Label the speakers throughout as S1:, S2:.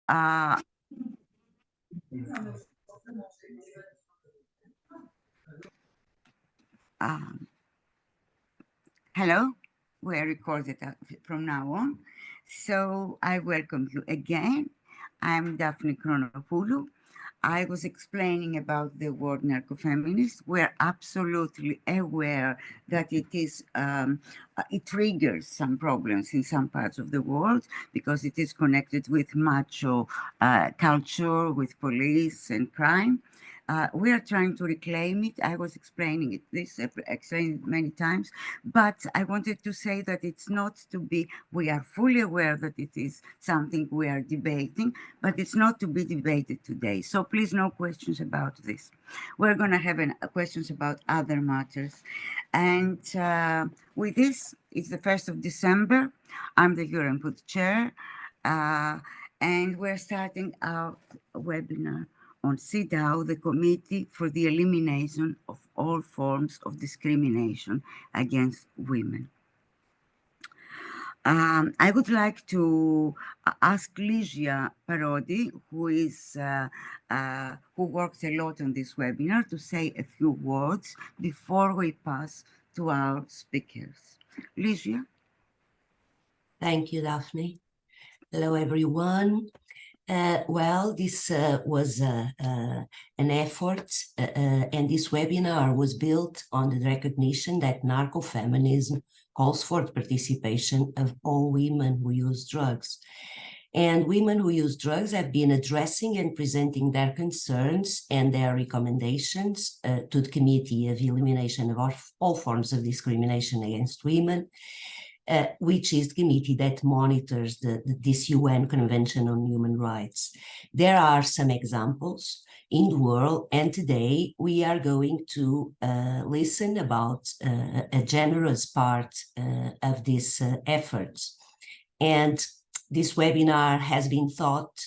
S1: Uh, Hello, we are recorded from now on. So I welcome you again. I'm Daphne Chronopolou. I was explaining about the word narcofeminist. We're absolutely aware that it triggers some problems in some parts of the world because it is connected with macho culture, with police and crime. We are trying to reclaim it. I was explaining it many times, but I wanted to say that it's not to be, we are fully aware that it is something we are debating, but it's not to be debated today. So please, no questions about this. We're going to have questions about other matters. And with this, it's the 1st of December. I'm the INPUD chair, and we're starting our webinar on CEDAW, the Committee for the Elimination of All Forms of Discrimination against Women. I would like to ask Lígia Parodi, who worked a lot on this webinar, to say a few words before we pass to our speakers. Lígia?
S2: Thank you, Daphne. Hello, everyone. Well, this was an effort, and this webinar was built on the recognition that narcofeminism calls for the participation of all women who use drugs. And women who use drugs have been addressing and presenting their concerns and their recommendations to the Committee of Elimination of All Forms of Discrimination against Women, which is the committee that monitors this UN Convention on Human Rights. There are some examples in the world, and today we are going to listen about a generous part of this effort. And this webinar has been thought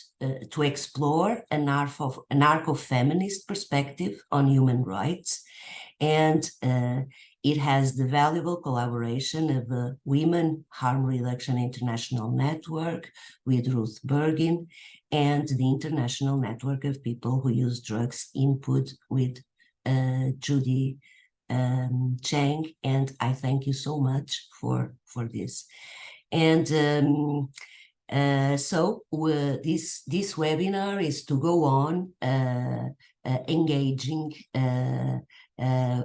S2: to explore a narco-feminist perspective on human rights, and it has the valuable collaboration of the Women Harm Reduction International Network with Ruth Birgin and the International Network of People Who Use Drugs INPUD with Judy, Chang, and I thank you so much for this. And so this webinar is to go on engaging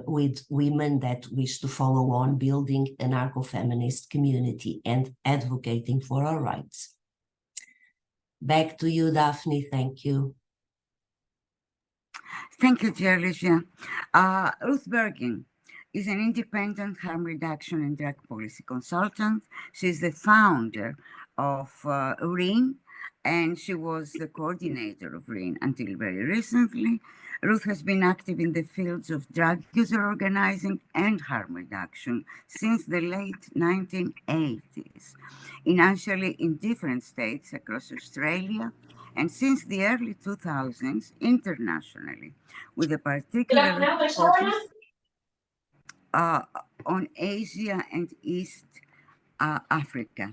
S2: with women that wish to follow on building a narco-feminist community and advocating for our rights. Back to you, Daphne. Thank you.
S1: Thank you, dear Lígia. Ruth Birgin is an independent harm reduction and drug policy consultant. She's the founder of WHRIN, and she was the coordinator of WHRIN until very recently. Ruth has been active in the fields of drug user organizing and harm reduction since the late 1980s, initially in different states across Australia, and since the early 2000s internationally, with a particular focus on Asia and East Africa.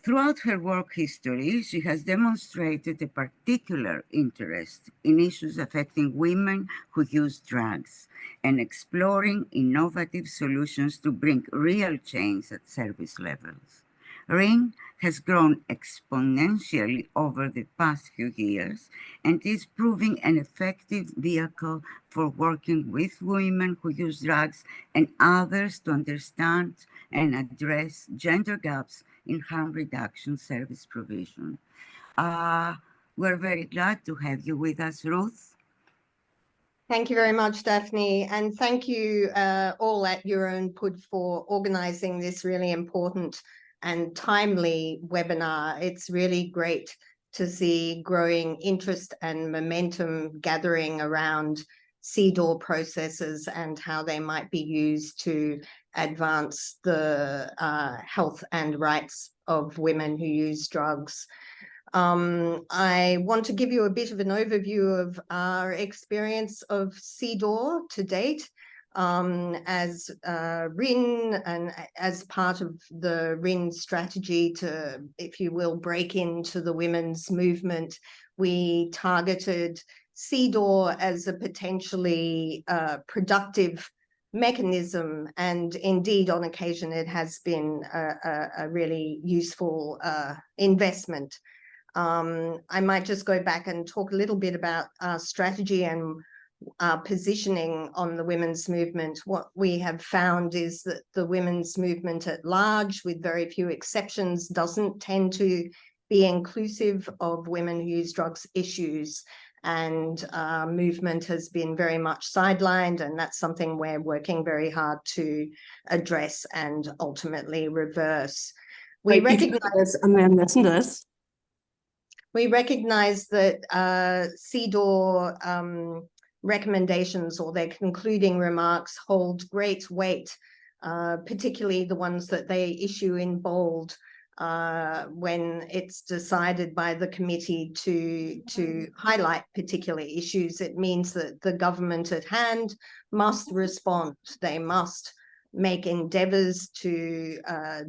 S1: Throughout her work history, she has demonstrated a particular interest in issues affecting women who use drugs and exploring innovative solutions to bring real change at service levels. WHRIN has grown exponentially over the past few years and is proving an effective vehicle for working with women who use drugs and others to understand and address gender gaps in harm reduction service provision. We're very glad to have you with us, Ruth.
S3: Thank you very much, Daphne, and thank you all at INPUD for organizing this really important and timely webinar. It's really great to see growing interest and momentum gathering around CEDAW processes and how they might be used to advance the health and rights of women who use drugs. I want to give you a bit of an overview of our experience of CEDAW to date. as WHRIN and as part of the WHRIN strategy to, if you will, break into the women's movement. We targeted CEDAW as a potentially productive mechanism, and indeed on occasion it has been a really useful investment. I might just go back and talk a little bit about our strategy and our positioning on the women's movement. What we have found is that the women's movement at large, with very few exceptions, doesn't tend to be inclusive of women who use drugs issues, and movement has been very much sidelined, and that's something we're working very hard to address and ultimately reverse. We recognize that CEDAW recommendations or their concluding remarks hold great weight, particularly the ones that they issue in bold when it's decided by the committee to highlight particular issues. It means that the government at hand must respond. They must make endeavours to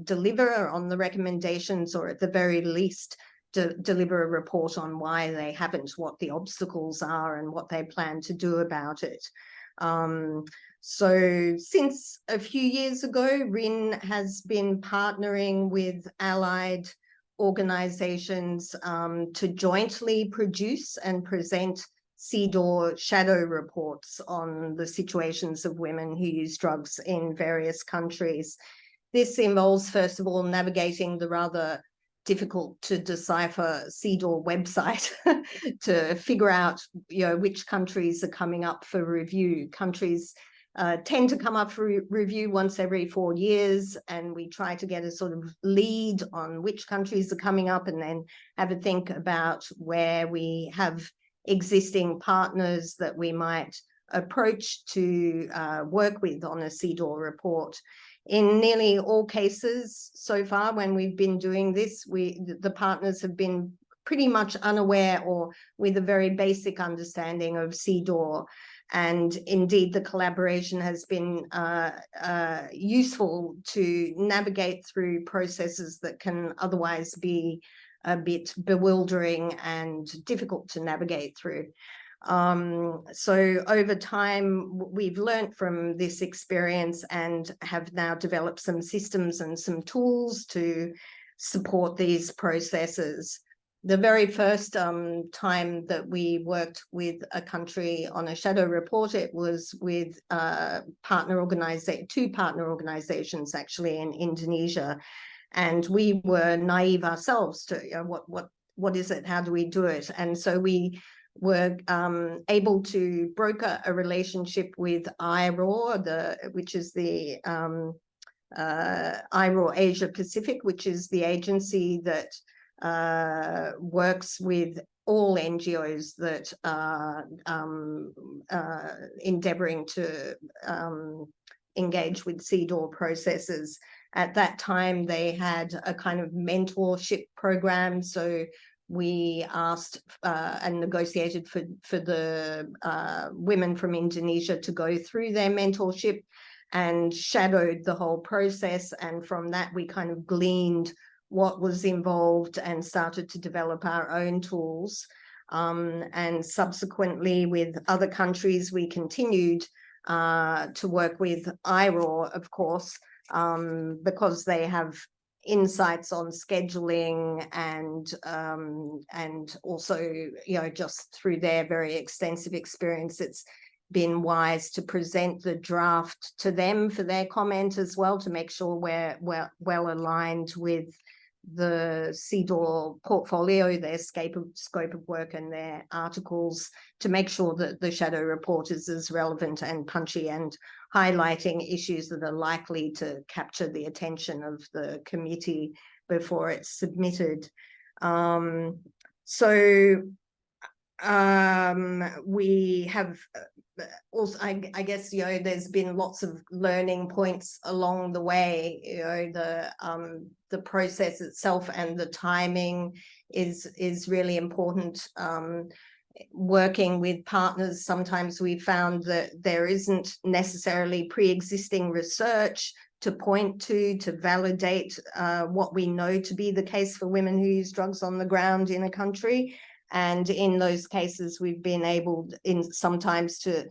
S3: deliver on the recommendations, or at the very least deliver a report on why they haven't, what the obstacles are and what they plan to do about it. So since a few years ago, WHRIN has been partnering with allied organisations to jointly produce and present CEDAW shadow reports on the situations of women who use drugs in various countries. This involves, first of all, navigating the rather difficult to decipher CEDAW website to figure out, which countries are coming up for review. Countries tend to come up for review once every 4 years, and we try to get a sort of lead on which countries are coming up, and then have a think about where we have existing partners that we might approach to work with on a CEDAW report. In nearly all cases so far, when we've been doing this, the partners have been pretty much unaware or with a very basic understanding of CEDAW. And indeed, the collaboration has been useful to navigate through processes that can otherwise be a bit bewildering and difficult to navigate through. So over time, we've learned from this experience and have now developed some systems and some tools to support these processes. The very first time that we worked with a country on a shadow report, it was with two partner organizations actually in Indonesia. And we were naive ourselves to what is it? How do we do it? And so we were able to broker a relationship with IRAW, which is the IRAW Asia Pacific, which is the agency that works with all NGOs that are endeavouring to engage with CEDAW processes. At that time, they had a kind of mentorship program. So we asked and negotiated for the women from Indonesia to go through their mentorship and shadowed the whole process. And from that, we kind of gleaned what was involved and started to develop our own tools. And subsequently, with other countries, we continued to work with IRAW, of course, because they have insights on scheduling and also, just through their very extensive experience, it's been wise to present the draft to them for their comment as well, to make sure we're well aligned with the CEDAW portfolio, their scope of work and their articles, to make sure that the shadow report is as relevant and punchy and highlighting issues that are likely to capture the attention of the committee before it's submitted. We have also, I guess, there's been lots of learning points along the way. The process itself and the timing is really important. working with partners, sometimes we found that there isn't necessarily pre-existing research to point to validate what we know to be the case for women who use drugs on the ground in a country. And in those cases, we've been able sometimes to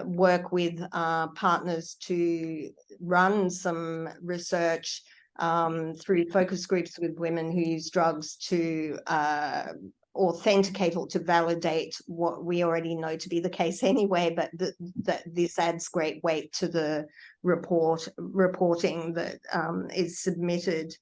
S3: work with partners to run some research through focus groups with women who use drugs to authenticate or to validate what we already know to be the case anyway, but that this adds great weight to the reporting that is submitted.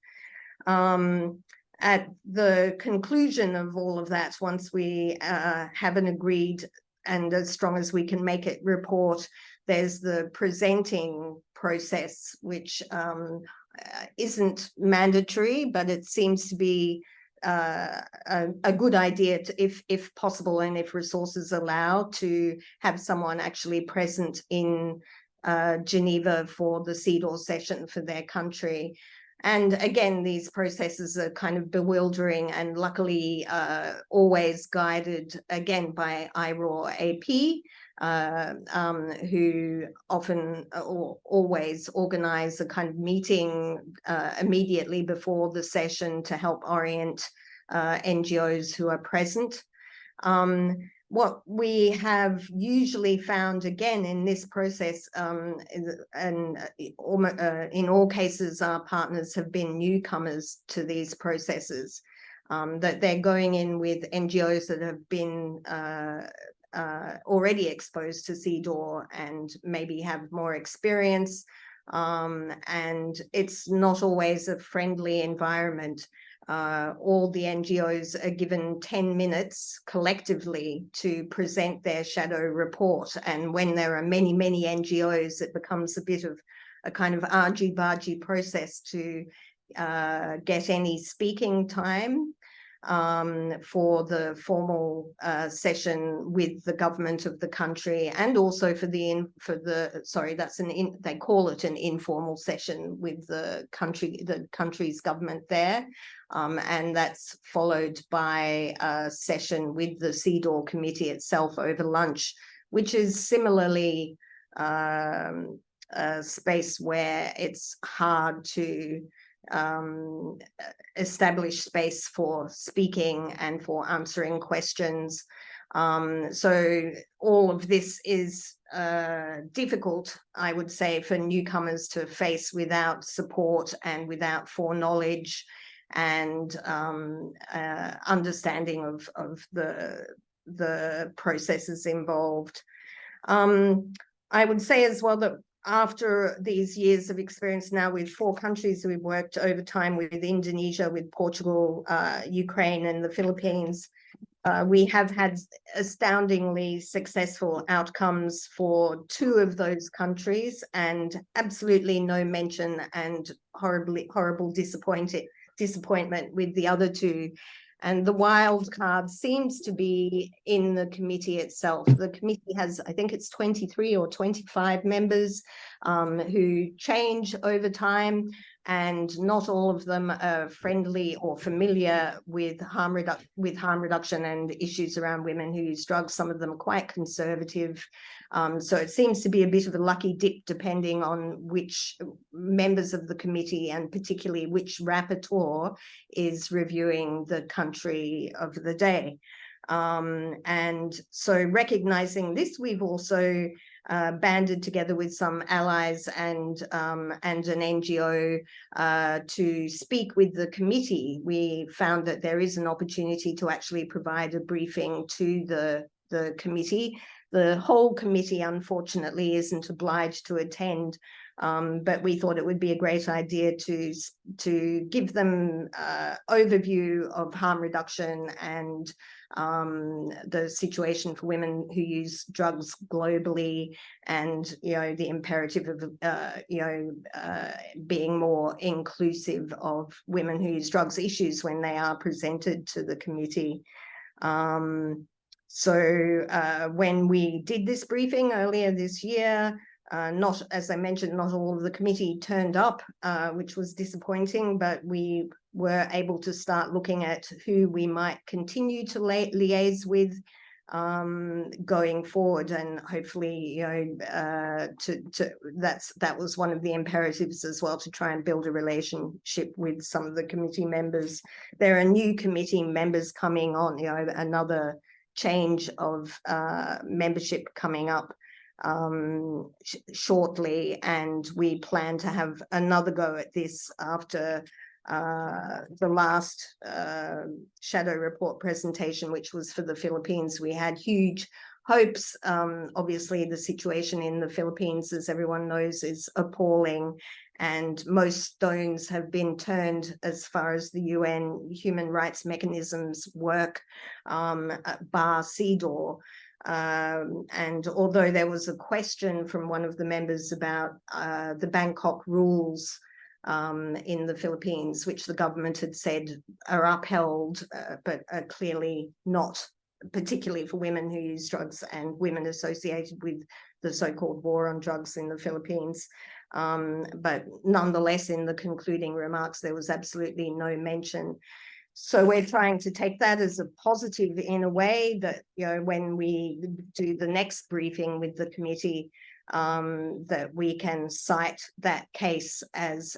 S3: At the conclusion of all of that, once we have an agreed and as strong as we can make it report, there's the presenting process, which isn't mandatory, but it seems to be a good idea to, if possible and if resources allow, to have someone actually present in Geneva for the CEDAW session for their country. And again, these processes are kind of bewildering and luckily always guided again by IROR AP, who often or always organize a kind of meeting immediately before the session to help orient NGOs who are present. What we have usually found again in this process, and in all cases, our partners have been newcomers to these processes, that they're going in with NGOs that have been already exposed to CEDAW and maybe have more experience, and it's not always a friendly environment. All the NGOs are given 10 minutes collectively to present their shadow report, and when there are many NGOs, it becomes a bit of a kind of argy-bargy process to get any speaking time for the formal session with the government of the country, and also for the they call it an informal session with the country's government there, and that's followed by a session with the CEDAW committee itself over lunch, which is similarly a space where it's hard to establish space for speaking and for answering questions. So all of this is difficult, I would say, for newcomers to face without support and without foreknowledge and understanding of the processes involved. I would say as well that after these years of experience now with 4 countries, we've worked over time with Indonesia, with Portugal, Ukraine, and the Philippines. We have had astoundingly successful outcomes for 2 of those countries, and absolutely no mention and horrible disappointment with the other 2. And the wild card seems to be in the committee itself. The committee has, I think it's 23 or 25 members who change over time, and not all of them are friendly or familiar with harm reduction and issues around women who use drugs. Some of them are quite conservative. So it seems to be a bit of a lucky dip depending on which members of the committee, and particularly which rapporteur is reviewing the country of the day. And so recognizing this, we've also banded together with some allies and an NGO to speak with the committee. We found that there is an opportunity to actually provide a briefing to the committee. The whole committee, unfortunately, isn't obliged to attend, but we thought it would be a great idea to give them overview of harm reduction and the situation for women who use drugs globally, and the imperative of being more inclusive of women who use drugs issues when they are presented to the committee. So when we did this briefing earlier this year, Not, as I mentioned, not all of the committee turned up, which was disappointing, but we were able to start looking at who we might continue to liaise with going forward, and hopefully, you know, that was one of the imperatives as well, to try and build a relationship with some of the committee members. There are new committee members coming on, you know, another change of membership coming up shortly, and we plan to have another go at this after the last shadow report presentation, which was for the Philippines. We had huge hopes. Obviously, the situation in the Philippines, as everyone knows, is appalling, and most stones have been turned as far as the UN human rights mechanisms work, bar CEDAW. And although there was a question from one of the members about the Bangkok rules in the Philippines, which the government had said are upheld, but are clearly not, particularly for women who use drugs and women associated with the so-called war on drugs in the Philippines. But nonetheless, in the concluding remarks, there was absolutely no mention. So we're trying to take that as a positive in a way, that, you know, when we do the next briefing with the committee, that we can cite that case as,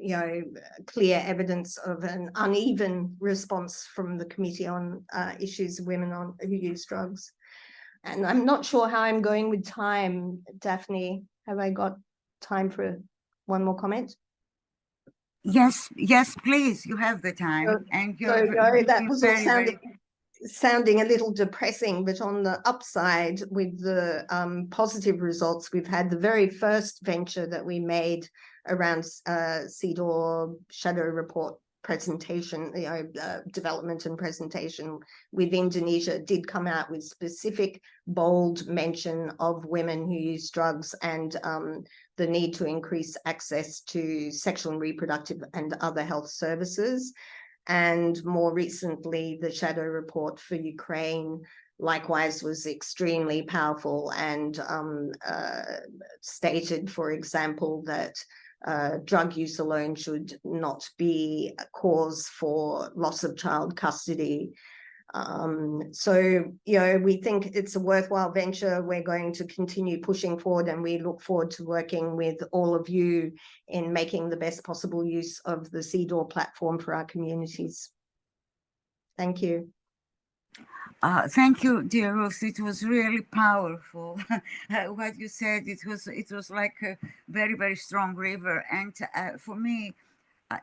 S3: you know, clear evidence of an uneven response from the committee on issues of women who use drugs. And I'm not sure how I'm going with time. Daphne, have I got time for one more comment?
S1: Yes, yes, please. You have the time, and you're
S3: that was all sounding a little depressing, but on the upside, with the positive results we've had, the very first venture that we made around CEDAW shadow report presentation, you know, development and presentation with Indonesia, did come out with specific bold mention of women who use drugs, and the need to increase access to sexual and reproductive and other health services. And more recently, the shadow report for Ukraine likewise was extremely powerful, and stated, for example, that drug use alone should not be a cause for loss of child custody. So, you know, we think it's a worthwhile venture. We're going to continue pushing forward, and we look forward to working with all of you in making the best possible use of the CEDAW platform for our communities. Thank you.
S1: Thank you, dear Ruth. It was really powerful. What you said, it was like a very, very strong river. And for me,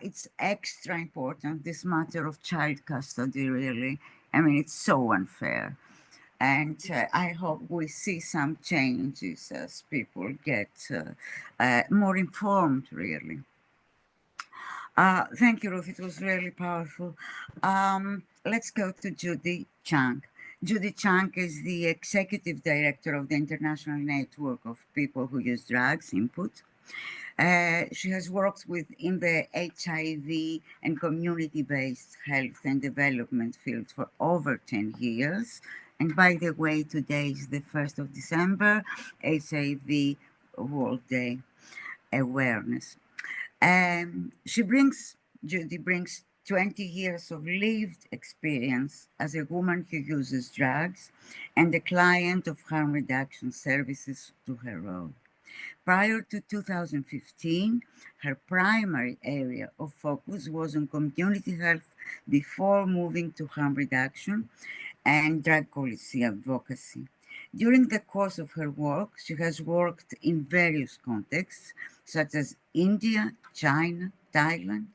S1: it's extra important, this matter of child custody, really. I mean, it's so unfair. And I hope we see some changes as people get more informed, really. Thank you, Ruth. It was really powerful. Let's go to Judy Chang. Judy Chang is the executive director of the International Network of People Who Use Drugs, INPUD. She has worked in the HIV and community-based health and development field for over 10 years. And by the way, today is the 1st of December, HIV World Day Awareness. Judy brings 20 years of lived experience as a woman who uses drugs and a client of harm reduction services to her role. Prior to 2015, her primary area of focus was on community health before moving to harm reduction and drug policy advocacy. During the course of her work, she has worked in various contexts, such as India, China, Thailand.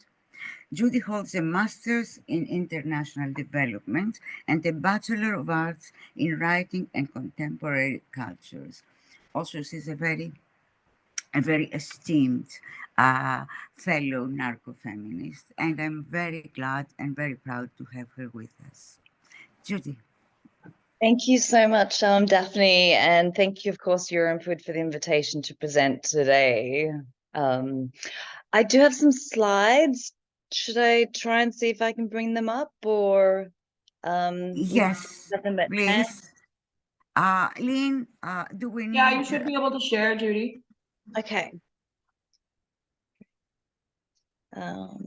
S1: Judy holds a master's in international development and a Bachelor of Arts in writing and contemporary cultures. Also, she's a very esteemed fellow narcofeminist, and I'm very glad and very proud to have her with us. Judy.
S4: Thank you so much, Daphne, and thank you, of course, INPUD, for the invitation to present today. I do have some slides. Should I try and see if I can bring them up, or
S1: yes, please. Lynn, do we need?
S5: Yeah, you should be able to share, Judy.
S4: Okay.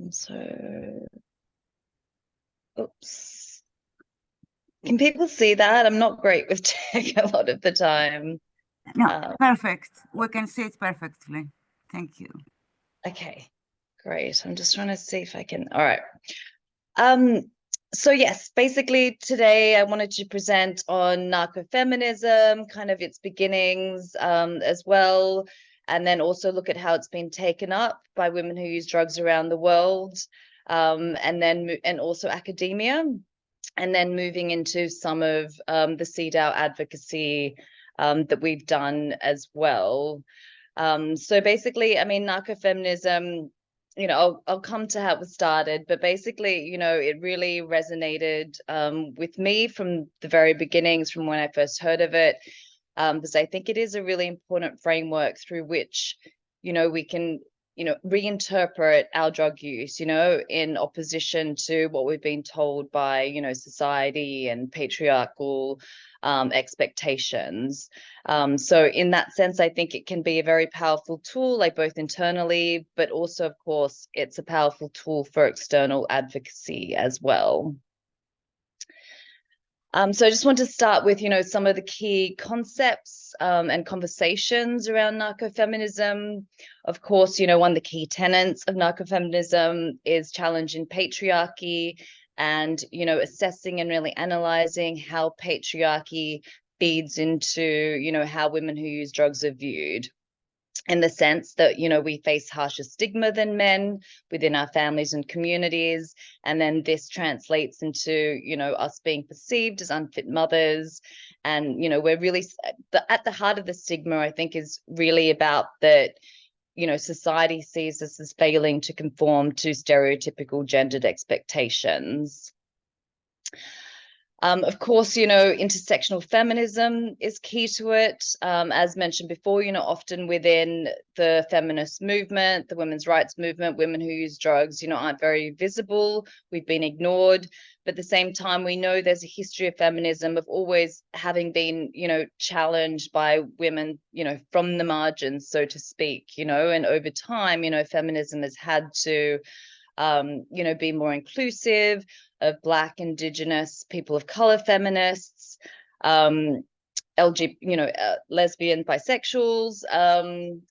S4: So, oops. Can people see that? I'm not great with tech a lot of the time.
S1: No, perfect. We can see it perfectly. Thank you.
S4: Okay, great. I'm just trying to see if I can. All right. So yes, basically today I wanted to present on narcofeminism, kind of its beginnings as well, and then also look at how it's been taken up by women who use drugs around the world, and also academia, and then moving into some of the CEDAW advocacy that we've done as well. So basically, I mean, narcofeminism, I'll come to how it was started, but basically, it really resonated with me from the very beginnings, from when I first heard of it, because I think it is a really important framework through which, we can, reinterpret our drug use, in opposition to what we've been told by, society and patriarchal expectations. So in that sense, I think it can be a very powerful tool, like both internally, but also, of course, it's a powerful tool for external advocacy as well. So I just want to start with, some of the key concepts and conversations around narcofeminism. Of course, one of the key tenets of narcofeminism is challenging patriarchy and, assessing and really analyzing how patriarchy feeds into, how women who use drugs are viewed, in the sense that, we face harsher stigma than men within our families and communities. And then this translates into, us being perceived as unfit mothers. And, we're really at the heart of the stigma, I think, is really about that, society sees us as failing to conform to stereotypical gendered expectations. Of course, intersectional feminism is key to it. As mentioned before, often within the feminist movement, the women's rights movement, women who use drugs, aren't very visible. We've been ignored. But at the same time, we know there's a history of feminism of always having been, challenged by women, from the margins, so to speak, and over time, feminism has had to be more inclusive of Black, Indigenous, people of color feminists, lesbian, bisexuals,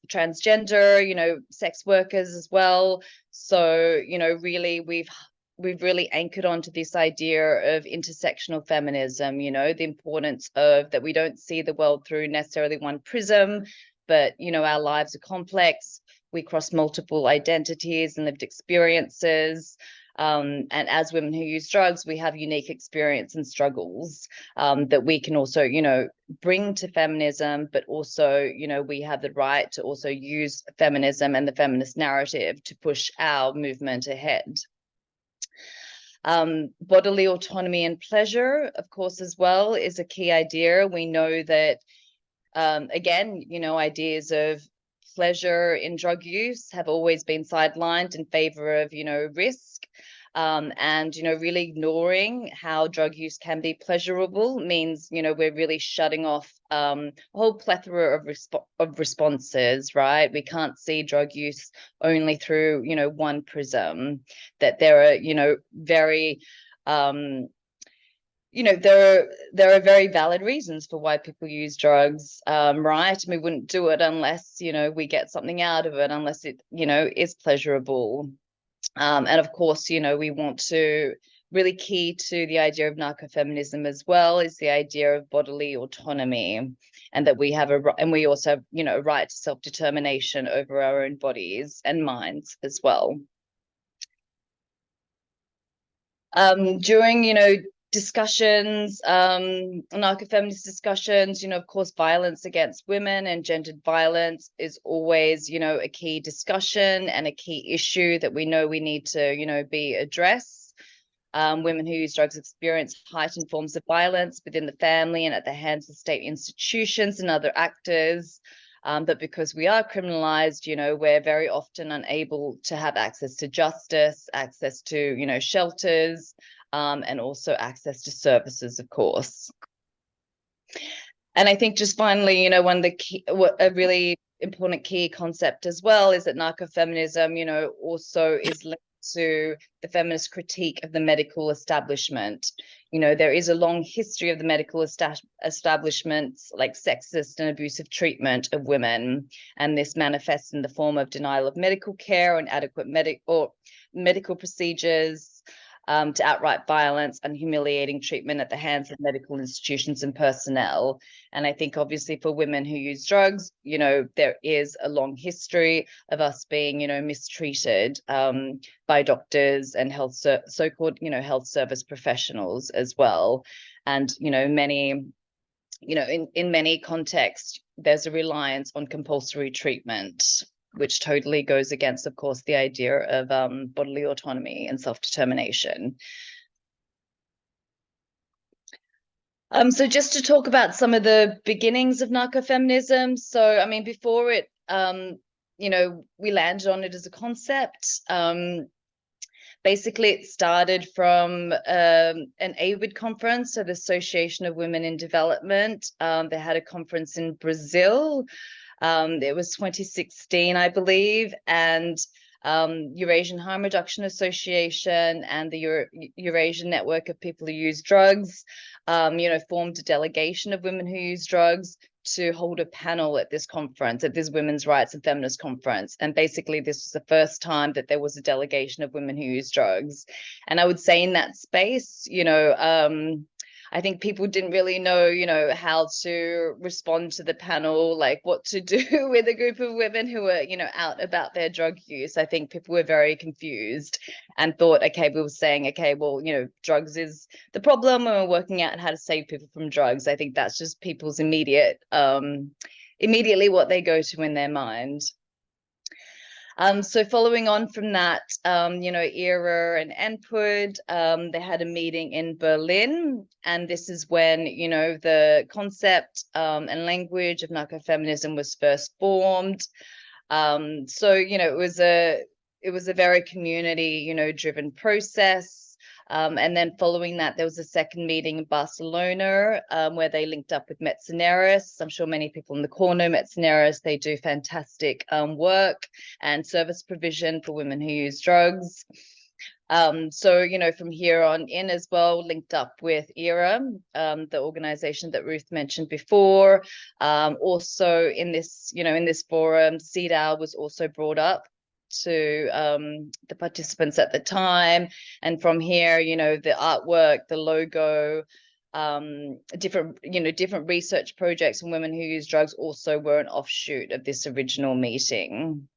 S4: transgender, sex workers as well. So, really, we've really anchored onto this idea of intersectional feminism, the importance of that we don't see the world through necessarily one prism, but, our lives are complex. We cross multiple identities and lived experiences. And as women who use drugs, we have unique experience and struggles that we can also, bring to feminism, but also, we have the right to also use feminism and the feminist narrative to push our movement ahead. Bodily autonomy and pleasure, of course, as well, is a key idea. We know that, again, ideas of pleasure in drug use have always been sidelined in favor of, risk. And, really ignoring how drug use can be pleasurable means, we're really shutting off a whole plethora of responses, right? We can't see drug use only through, one prism, that there are, very there are very valid reasons for why people use drugs, right? And we wouldn't do it unless, we get something out of it, unless it, is pleasurable. And of course, we want to really key to the idea of narcofeminism as well is the idea of bodily autonomy, and that we have and we also have, a right to self-determination over our own bodies and minds as well. During, discussions, narcofeminist discussions, of course, violence against women and gendered violence is always, a key discussion and a key issue that we know we need to, be addressed. Women who use drugs experience heightened forms of violence within the family and at the hands of state institutions and other actors. But because we are criminalized, we're very often unable to have access to justice, access to, shelters, and also access to services, of course. And I think just finally, you know, one of the key, a really important key concept as well is that narcofeminism, you know, also is linked to the feminist critique of the medical establishment. You know, there is a long history of the medical establishment's like sexist and abusive treatment of women, and this manifests in the form of denial of medical care and adequate medical procedures, to outright violence and humiliating treatment at the hands of medical institutions and personnel. And I think obviously for women who use drugs, you know, there is a long history of us being, you know, mistreated by doctors and so-called, you know, health service professionals as well. And, you know, many, you know, in many contexts, there's a reliance on compulsory treatment, which totally goes against, of course, the idea of bodily autonomy and self-determination. So just to talk about some of the beginnings of narcofeminism. So, I mean, before it, you know, we landed on it as a concept. Basically, it started from an INPUD conference, so the Association of Women in Development. They had a conference in Brazil. It was 2016, I believe, and Eurasian Harm Reduction Association and the Eurasian Network of People Who Use Drugs, you know, formed a delegation of women who use drugs to hold a panel at this conference, at this women's rights and feminist conference. And basically, this was the first time that there was a delegation of women who use drugs. And I would say in that space, you know, I think people didn't really know, you know, how to respond to the panel, like what to do with a group of women who were, you know, out about their drug use. I think people were very confused and thought, okay, we were saying, okay, well, you know, drugs is the problem and we're working out how to save people from drugs. I think that's just people's immediately what they go to in their mind. So following on from that, you know, ERA and INPUD, they had a meeting in Berlin, and this is when, you know, the concept and language of narcofeminism was first formed. So, you know, it was a very community, you know, driven process. And then following that, there was a second meeting in Barcelona where they linked up with Mercenarios. I'm sure many people in the call know Mercenarios. They do fantastic work and service provision for women who use drugs. So, you know, from here on in as well, linked up with ERA, the organization that Ruth mentioned before. Also in this, you know, in this forum, CEDAW was also brought up to the participants at the time. And from here, you know, the artwork, the logo, different research projects on women who use drugs also were an offshoot of this original meeting.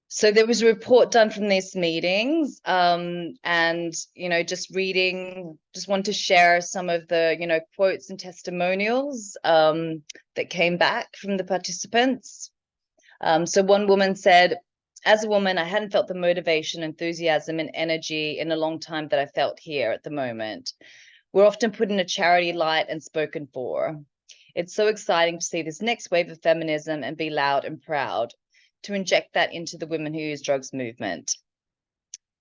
S4: So there was a report done from these meetings, and, you know, just want to share some of the, you know, quotes and testimonials that came back from the participants. So one woman said, as a woman, I hadn't felt the motivation, enthusiasm, and energy in a long time that I felt here at the moment. We're often put in a charity light and spoken for. It's so exciting to see this next wave of feminism and be loud and proud, to inject that into the women who use drugs movement.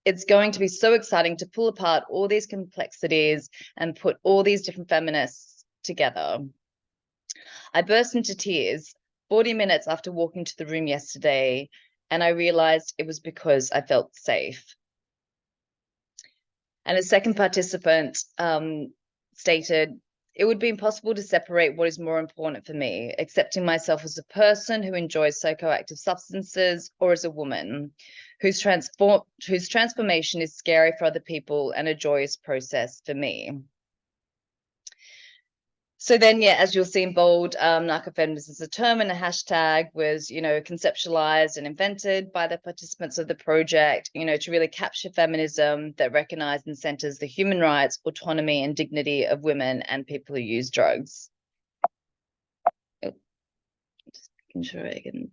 S4: It's going to be so exciting to pull apart all these complexities and put all these different feminists together. I burst into tears 40 minutes after walking to the room yesterday, and I realized it was because I felt safe. And a second participant stated, it would be impossible to separate what is more important for me, accepting myself as a person who enjoys psychoactive substances or as a woman whose transformation is scary for other people and a joyous process for me. So then, yeah, as you'll see in bold, narcofeminism as a term and a hashtag was, you know, conceptualized and invented by the participants of the project, you know, to really capture feminism that recognizes and centers the human rights, autonomy, and dignity of women and people who use drugs. Oh, just making sure I can.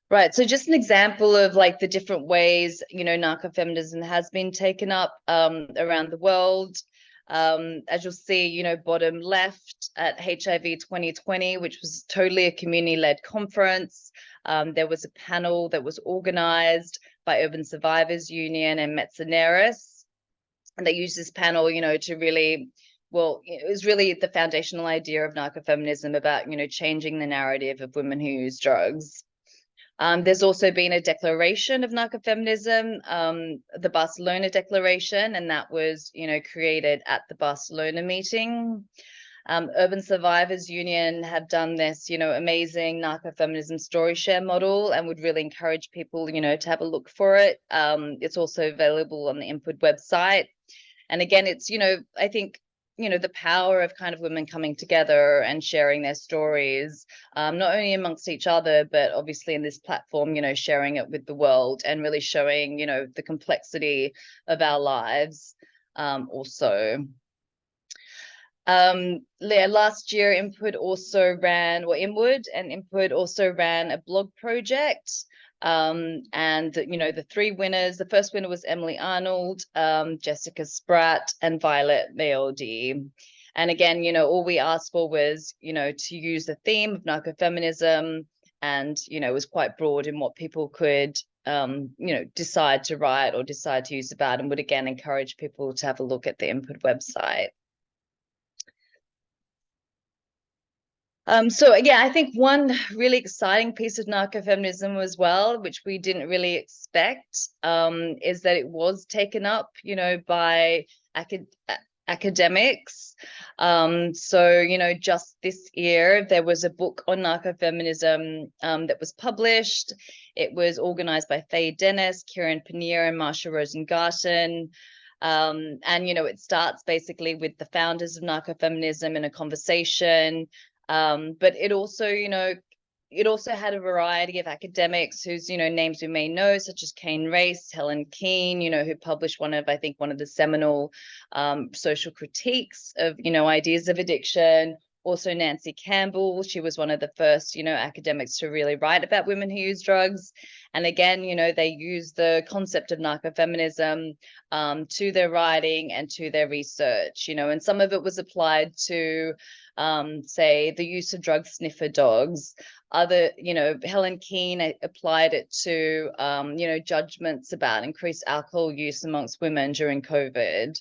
S4: Right, so just an example of like the different ways, you know, narcofeminism has been taken up around the world. As you'll see, you know, bottom left at HIV 2020, which was totally a community-led conference. There was a panel that was organized by Urban Survivors Union and Mercenarios. and they used this panel, to really, well, it was really the foundational idea of narcofeminism about, changing the narrative of women who use drugs. There's also been a declaration of narcofeminism, the Barcelona Declaration, and that was, created at the Barcelona meeting. Urban Survivors Union have done this, amazing narcofeminism story share model, and would really encourage people, to have a look for it. It's also available on the INPUD website. And again, it's, I think, the power of kind of women coming together and sharing their stories, not only amongst each other, but obviously in this platform, sharing it with the world and really showing, the complexity of our lives also. Last year, INPUD also ran, or INPUD and INPUD also ran a blog project. And the three winners, the first winner was Emily Arnold, Jessica Spratt, and Violet Maildi. And again, all we asked for was, to use the theme of narcofeminism, and, it was quite broad in what people could, decide to write or decide to use about, and would again encourage people to have a look at the INPUD website. So yeah, I think one really exciting piece of narcofeminism as well, which we didn't really expect, is that it was taken up, by academics. So, just this year, there was a book on narcofeminism that was published. It was organized by Faye Dennis, Kieran Paneer, and Marsha Rosengarten. And, it starts basically with the founders of narcofeminism in a conversation. But it also, it also had a variety of academics whose, names we may know, such as Kane Race, Helen Keane, who published one of the seminal social critiques of, ideas of addiction. Also Nancy Campbell, she was one of the first, academics to really write about women who use drugs. And again, they use the concept of narcofeminism to their writing and to their research, and some of it was applied to, say, the use of drug sniffer dogs. Other, Helen Keane applied it to, judgments about increased alcohol use amongst women during COVID.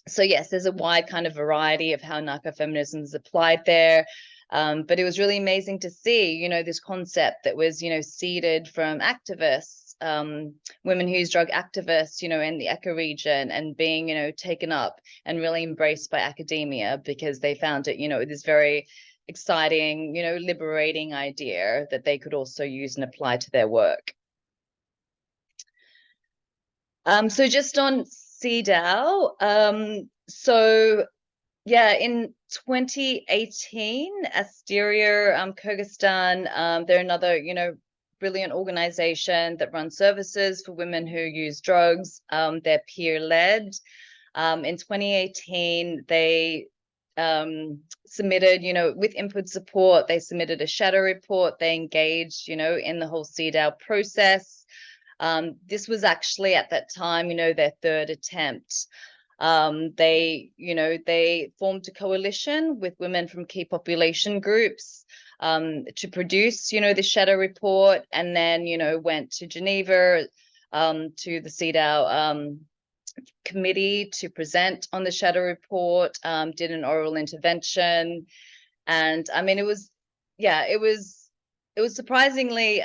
S4: So yes, there's a wide kind of variety of how narcofeminism is applied there. But it was really amazing to see, this concept that was, seeded from activists, women who use drug activists, in the ECHA region, and being, taken up and really embraced by academia, because they found it, this very exciting, liberating idea that they could also use and apply to their work. So just on CEDAW, so yeah, in 2018, Asteria, Kyrgyzstan, they're another, brilliant organization that runs services for women who use drugs. They're peer-led. In 2018, they submitted, with INPUD support, they submitted a shadow report. They engaged, in the whole CEDAW process. This was actually at that time, their third attempt. They formed a coalition with women from key population groups to produce, the shadow report, and then, went to Geneva to the CEDAW committee to present on the shadow report, did an oral intervention. And I mean, it was surprisingly,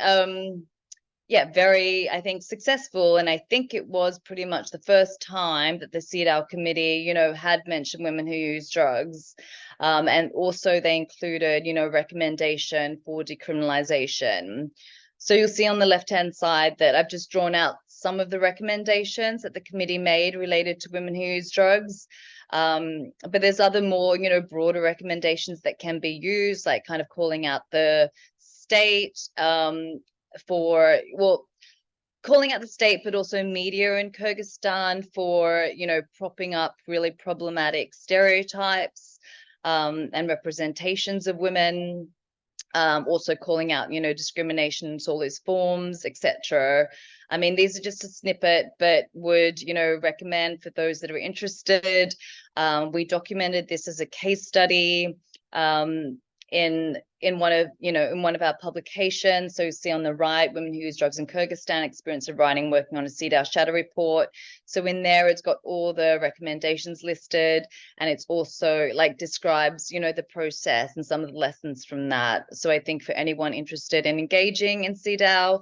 S4: very, I think, successful. And I think it was pretty much the first time that the CEDAW committee, had mentioned women who use drugs. And also they included, recommendation for decriminalization. So you'll see on the left-hand side that I've just drawn out some of the recommendations that the committee made related to women who use drugs. But there's other more, broader recommendations that can be used, like kind of calling out the state, calling out the state, but also media in Kyrgyzstan for, propping up really problematic stereotypes and representations of women. Also calling out, discrimination in all its forms, etc. I mean, these are just a snippet, but would, recommend for those that are interested. We documented this as a case study. in one of our publications. So you see on the right, women who use drugs in Kyrgyzstan, experience of writing, working on a CEDAW shadow report. So in there, it's got all the recommendations listed, and it's also like describes, the process and some of the lessons from that. So I think for anyone interested in engaging in CEDAW,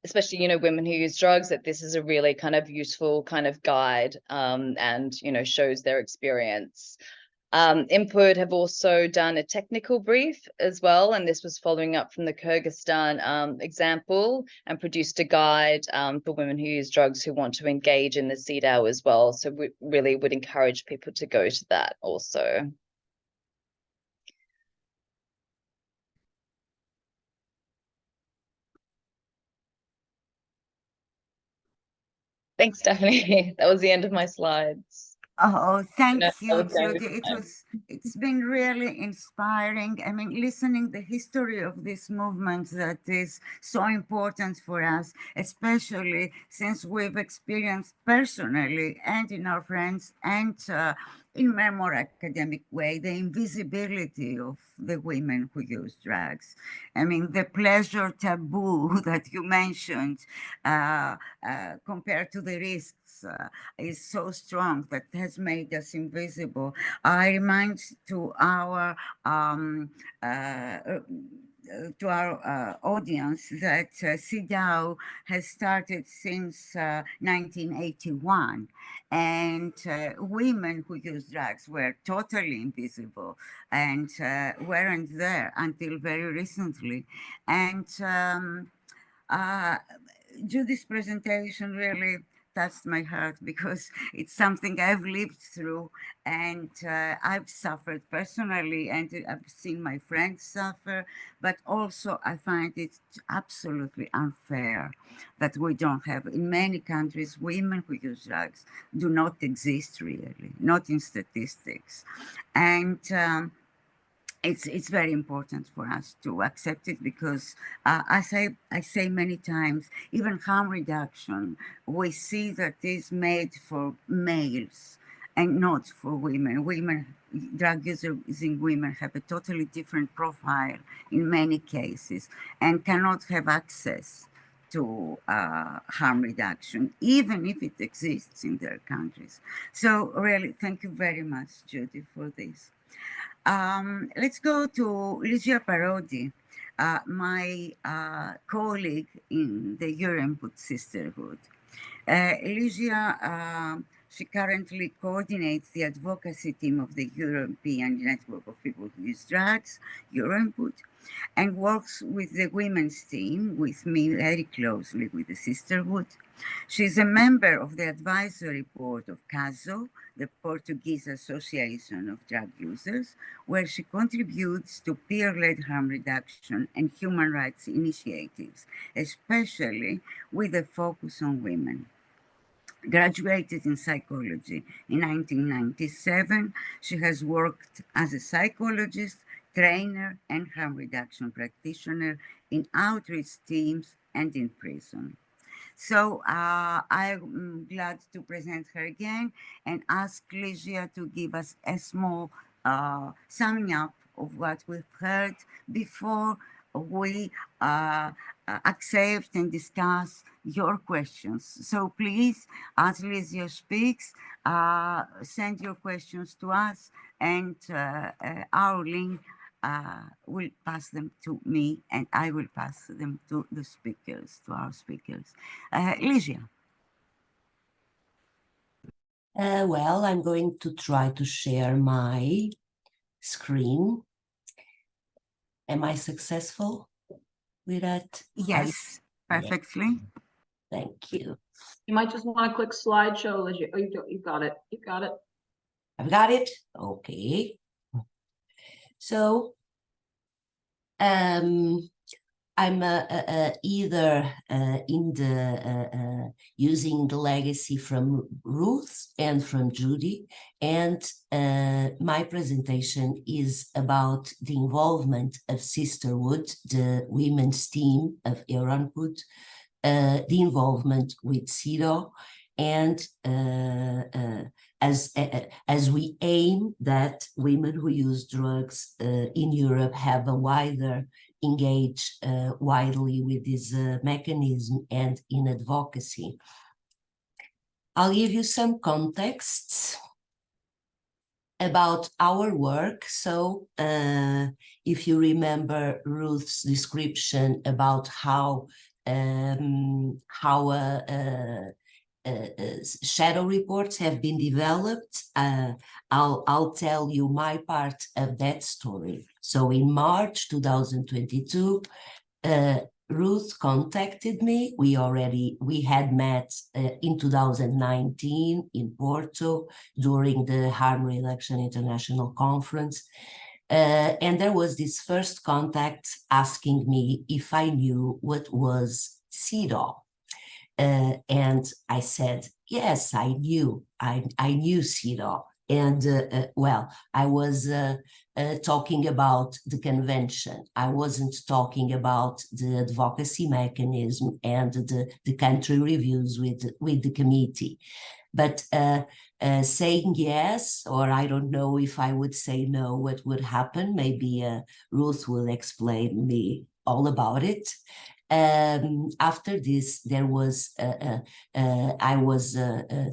S4: especially, women who use drugs, that this is a really kind of useful kind of guide, and, shows their experience. INPUD have also done a technical brief as well, and this was following up from the Kyrgyzstan example, and produced a guide for women who use drugs who want to engage in the CEDAW as well. So we really would encourage people to go to that also. Thanks, Daphne. That was the end of my slides.
S1: Oh, thank
S4: I
S1: you,
S4: was going
S1: Judy.
S4: with
S1: It's been really inspiring. I mean, listening the history of this movement that is so important for us, especially since we've experienced personally and in our friends and in a more academic way, the invisibility of the women who use drugs. I mean, the pleasure taboo that you mentioned compared to the risks is so strong that has made us invisible. I remind to our audience that CEDAW has started since 1981, and women who use drugs were totally invisible and weren't there until very recently. And Judy's presentation really touched my heart because it's something I've lived through, and I've suffered personally, and I've seen my friends suffer, but also I find it absolutely unfair that we don't have, in many countries, women who use drugs do not exist really, not in statistics. And it's very important for us to accept it because, as I say many times, even harm reduction, we see that is made for males and not for women. Drug using women have a totally different profile in many cases and cannot have access to harm reduction, even if it exists in their countries. So really, thank you very much, Judy, for this. Let's go to Lígia Parodi, my colleague in the INPUD Sisterhood. Lígia, she currently coordinates the advocacy team of the European Network of People Who Use Drugs, INPUD, and works with the women's team, with me very closely with the Sisterhood. She's a member of the advisory board of CASO, the Portuguese Association of Drug Users, where she contributes to peer-led harm reduction and human rights initiatives, especially with a focus on women. Graduated in psychology in 1997, she has worked as a psychologist, trainer, and harm reduction practitioner in outreach teams and in prison. So I'm glad to present her again and ask Lígia to give us a small summing up of what we've heard before we accept and discuss your questions. So please, as Lígia speaks, send your questions to us, and our link will pass them to me, and I will pass them to the speakers, to our speakers. Lígia.
S2: Well, I'm going to try to share my screen. Am I successful with that?
S1: Yes, perfectly.
S2: Thank you.
S5: You might just want to click slideshow, Lígia. Oh, you got it. You got it.
S2: I've got it. Okay. So, I'm either in the using the legacy from Ruth and from Judy, and my presentation is about the involvement of Sisterhood, the women's team of INPUD, the involvement with CEDAW, and as we aim that women who use drugs in Europe have a wider engage widely with this mechanism and in advocacy. I'll give you some contexts about our work. So if you remember Ruth's description about how shadow reports have been developed, I'll tell you my part of that story. So in March 2022, Ruth contacted me. We had met in 2019 in Porto during the Harm Reduction International Conference. And there was this first contact asking me if I knew what was CEDAW. And I said, yes, I knew CEDAW. And well, I was talking about the convention. I wasn't talking about the advocacy mechanism and the country reviews with the committee. But saying yes, or I don't know if I would say no, what would happen? Maybe Ruth will explain me all about it. After this, there was I was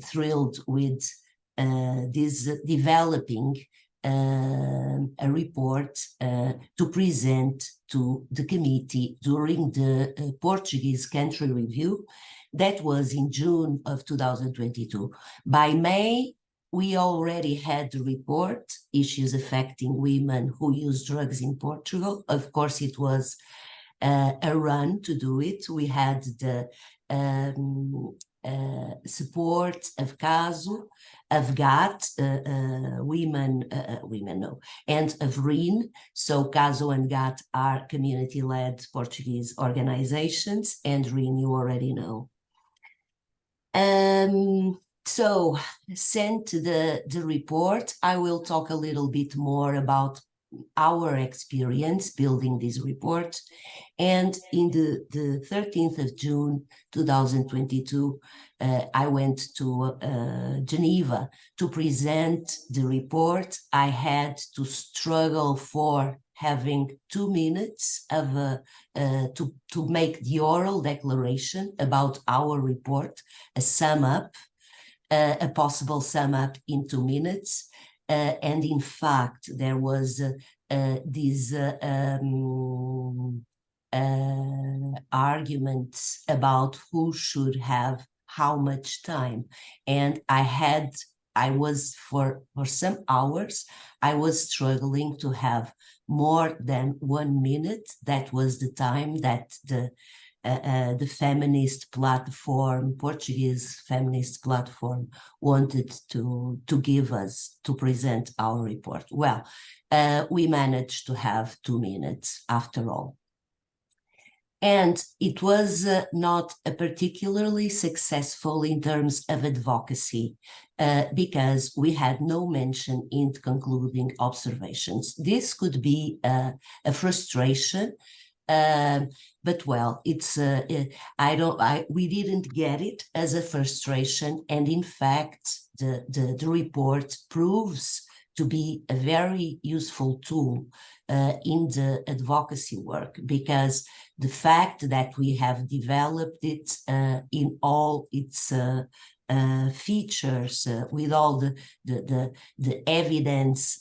S2: thrilled with this developing a report to present to the committee during the Portuguese country review. That was in June of 2022. By May, we already had the report, Issues Affecting Women Who Use Drugs in Portugal. Of course, it was a run to do it. We had the support of CASO, of GAT, women no, and of WHRIN. So CASO and GAT are community-led Portuguese organizations, and WHRIN you already know. So sent the report. I will talk a little bit more about our experience building this report. And in the 13th of June 2022, I went to Geneva to present the report. I had to struggle for having 2 minutes of to make the oral declaration about our report, a sum up, a possible sum up in 2 minutes. And in fact, there was these arguments about who should have how much time. And I was for some hours, I was struggling to have more than 1 minute. That was the time that the feminist platform, Portuguese feminist platform, wanted to give us to present our report. Well, we managed to have 2 minutes after all. And it was not a particularly successful in terms of advocacy because we had no mention in concluding observations. This could be a frustration, but well, it's we didn't get it as a frustration, and in fact, the report proves to be a very useful tool in the advocacy work, because the fact that we have developed it in all its features, with all the evidence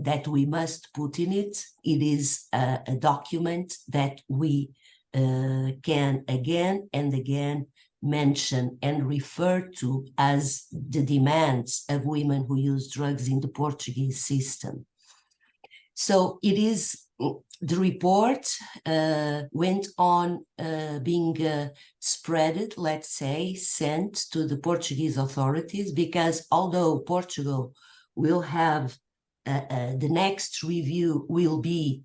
S2: that we must put in it, it is a document that we can again and again mention and refer to as the demands of women who use drugs in the Portuguese system. So it is, the report went on being spreaded, let's say, sent to the Portuguese authorities, because although Portugal will have the next review will be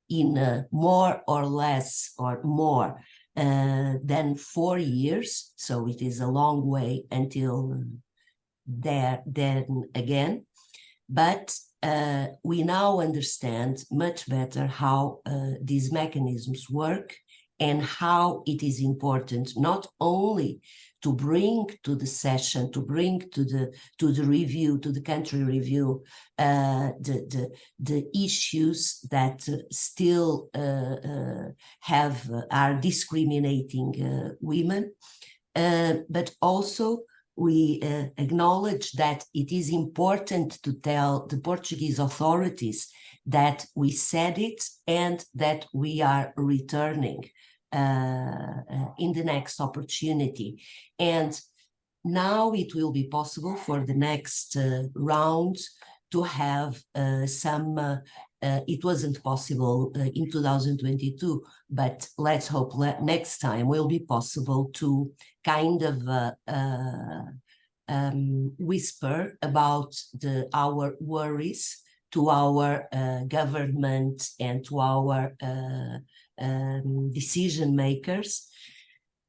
S2: in more or less or more than 4 years, so it is a long way until then again. But we now understand much better how these mechanisms work, and how it is important not only to bring to the session, to bring to the review, to the country review, the issues that still are discriminating women, but also we acknowledge that it is important to tell the Portuguese authorities that we said it and that we are returning in the next opportunity. And now it will be possible for the next round to have it wasn't possible in 2022, but let's hope next time will be possible to kind of whisper about our worries to our government and to our decision makers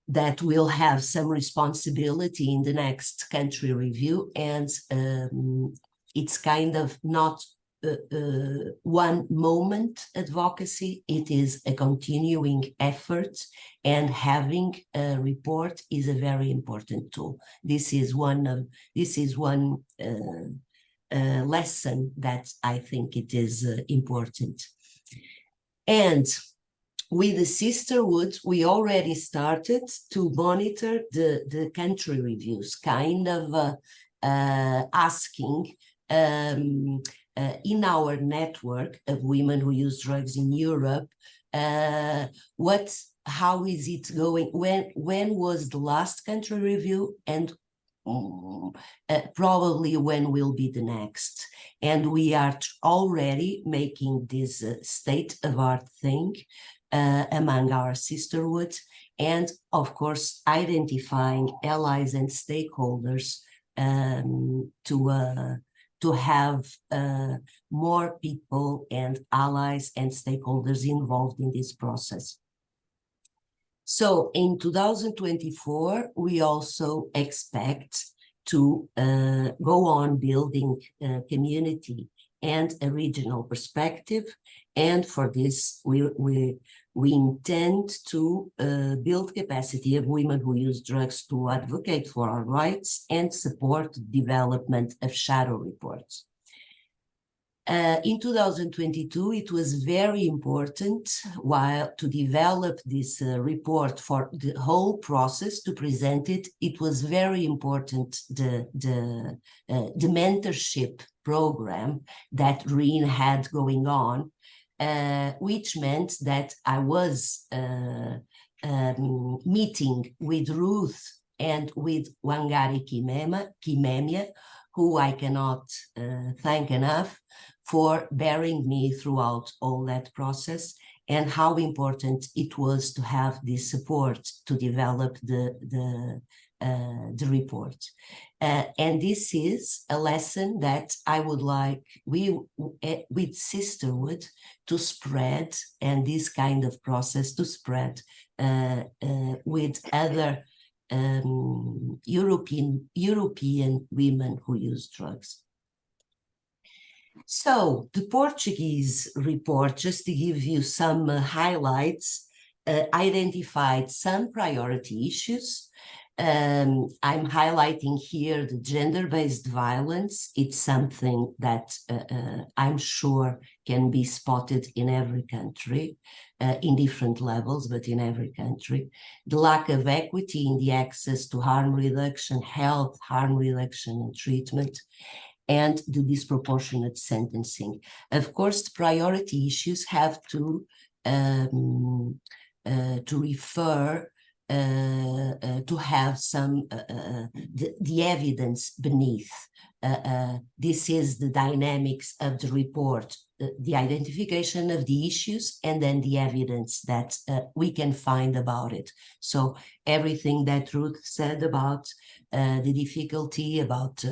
S2: that will have some responsibility in the next country review. And it's kind of not one moment advocacy, it is a continuing effort, and having a report is a very important tool. This is one lesson that I think it is important. And with the sisterhood, we already started to monitor the country reviews, kind of asking in our network of women who use drugs in Europe, how is it going? When was the last country review, and probably when will be the next? And we are already making this state-of-art thing among our sisterhood, and of course identifying allies and stakeholders to have more people and allies and stakeholders involved in this process. So in 2024, we also expect to go on building community and a regional perspective. And for this, we intend to build capacity of women who use drugs to advocate for our rights and support the development of shadow reports. In 2022, it was very important to develop this report for the whole process, to present it. It was very important, the mentorship program that WHRIN had going on, which meant that I was meeting with Ruth and with Wangari Kimemia, who I cannot thank enough for bearing me throughout all that process, and how important it was to have this support to develop the report. And this is a lesson that I would like with sisterhood to spread, and this kind of process to spread with other European women who use drugs. So the Portuguese report, just to give you some highlights, identified some priority issues. I'm highlighting here the gender-based violence. It's something that I'm sure can be spotted in every country, in different levels, but in every country. The lack of equity in the access to harm reduction, health, harm reduction and treatment, and the disproportionate sentencing. Of course, the priority issues have to refer to have some the evidence beneath. This is the dynamics of the report, the identification of the issues, and then the evidence that we can find about it. So everything that Ruth said about the difficulty about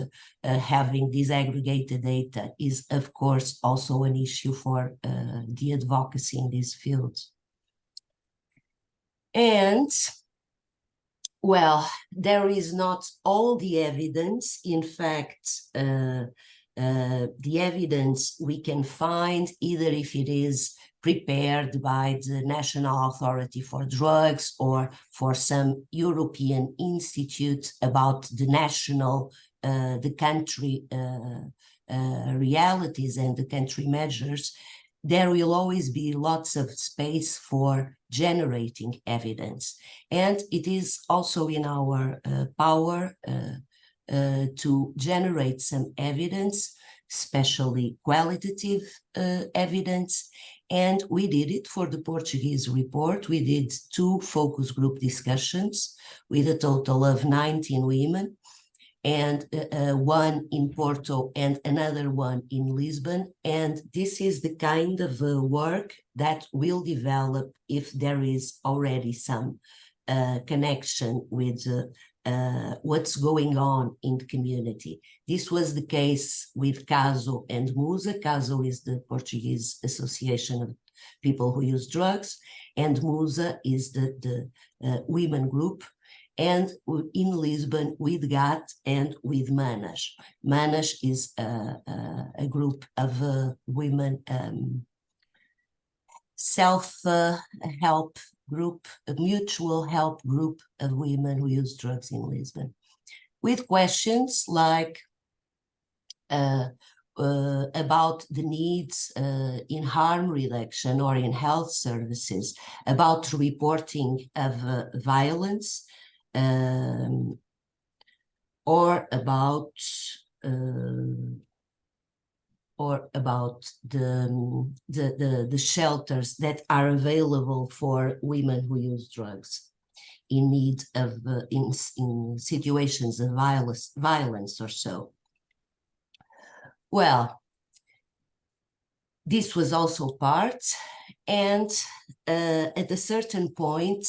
S2: having disaggregated data is, of course, also an issue for the advocacy in this field. And well, there is not all the evidence. In fact, the evidence we can find, either if it is prepared by the National Authority for Drugs or for some European institute about the national, the country realities and the country measures, there will always be lots of space for generating evidence. And it is also in our power to generate some evidence, especially qualitative evidence. And we did it for the Portuguese report. We did 2 focus group discussions with a total of 19 women, and one in Porto and another one in Lisbon. And this is the kind of work that will develop if there is already some connection with what's going on in the community. This was the case with CASO and MUSA. CASO is the Portuguese Association of People Who Use Drugs, and MUSA is the women group. And in Lisbon with GAT and with MANAS. MANAS is a group of women self-help group, a mutual help group of women who use drugs in Lisbon, with questions like about the needs in harm reduction or in health services, about reporting of violence, or about the shelters that are available for women who use drugs in need of in situations of violence or so. Well, this was also part, and at a certain point,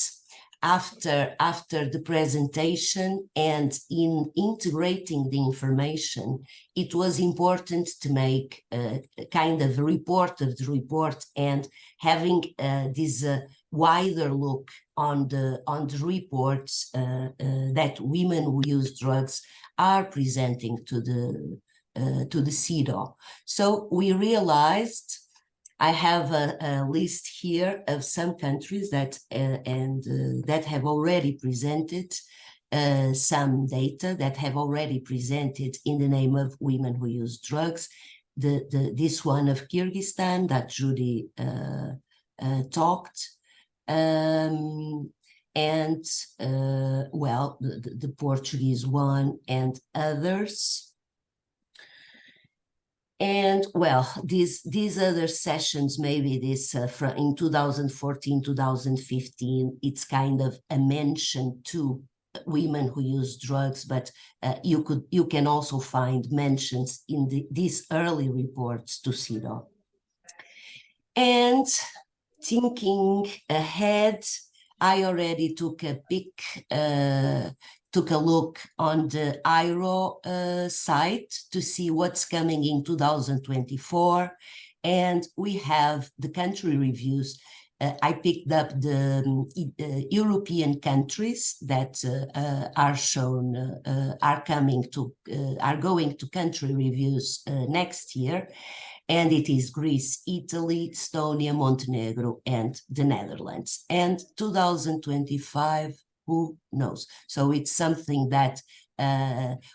S2: after the presentation and in integrating the information, it was important to make a kind of reported report and having this wider look on the reports that women who use drugs are presenting to the CEDAW. So we realized, I have a list here of some countries that that have already presented some data, that have already presented in the name of women who use drugs. This one of Kyrgyzstan that Judy talked, and well, the Portuguese one and others. And well, these other sessions, maybe this from in 2014, 2015, it's kind of a mention to women who use drugs, but you can also find mentions in these early reports to CEDAW. And thinking ahead, I already took a look on the IRO site to see what's coming in 2024. And we have the country reviews. I picked up the European countries that are shown, are going to country reviews next year. And it is Greece, Italy, Estonia, Montenegro, and the Netherlands. And 2025, who knows? So it's something that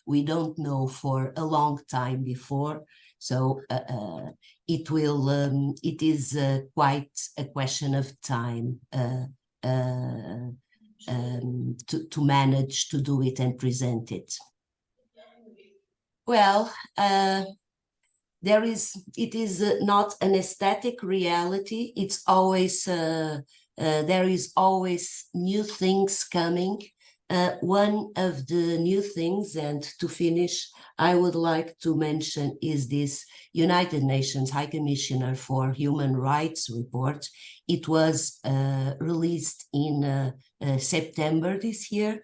S2: we don't know for a long time before. So it is quite a question of time to manage to do it and present it. Well, it is not an aesthetic reality. It's always, there is always new things coming. One of the new things, and to finish, I would like to mention is this United Nations High Commissioner for Human Rights report. It was released in September this year,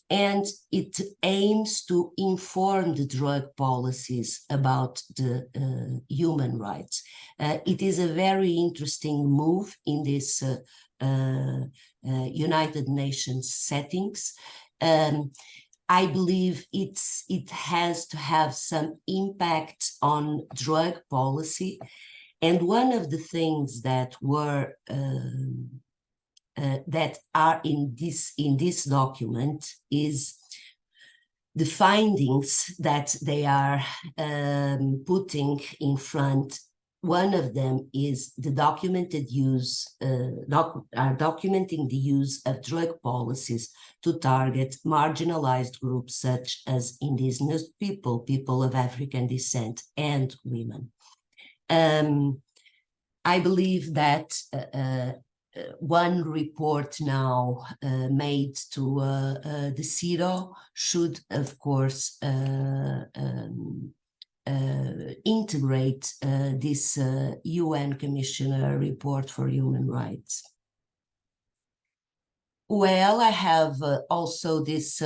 S2: and it aims to inform the drug policies about the human rights. It is a very interesting move in this United Nations settings. I believe it has to have some impact on drug policy, And one of the things that were that are in this document is the findings that they are putting in front. One of them is the documented use, documenting the use of drug policies to target marginalized groups such as indigenous people, people of African descent, and women. I believe that one report now made to the CEDAW should, of course, integrate this UN Commissioner report for human rights. Well, I have also this,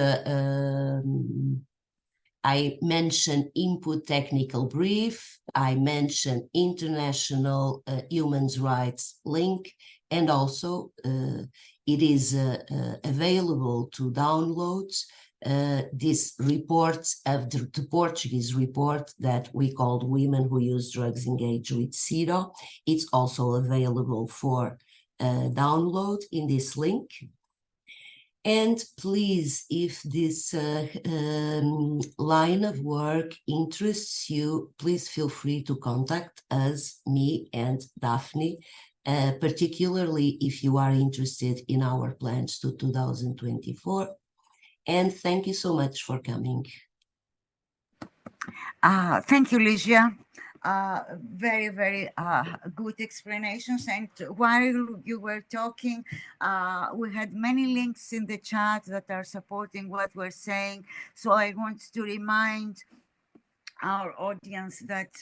S2: I mentioned INPUD technical brief, I mentioned international human rights link, and also it is available to download these reports of the Portuguese report that we called Women Who Use Drugs Engage with CEDAW. It's also available for download in this link. And please, if this line of work interests you, please feel free to contact us, me and Daphne, particularly if you are interested in our plans to 2024. And thank you so much for coming.
S1: Thank you, Lígia. Very, very good explanations. And while you were talking, we had many links in the chat that are supporting what we're saying. So I want to remind our audience that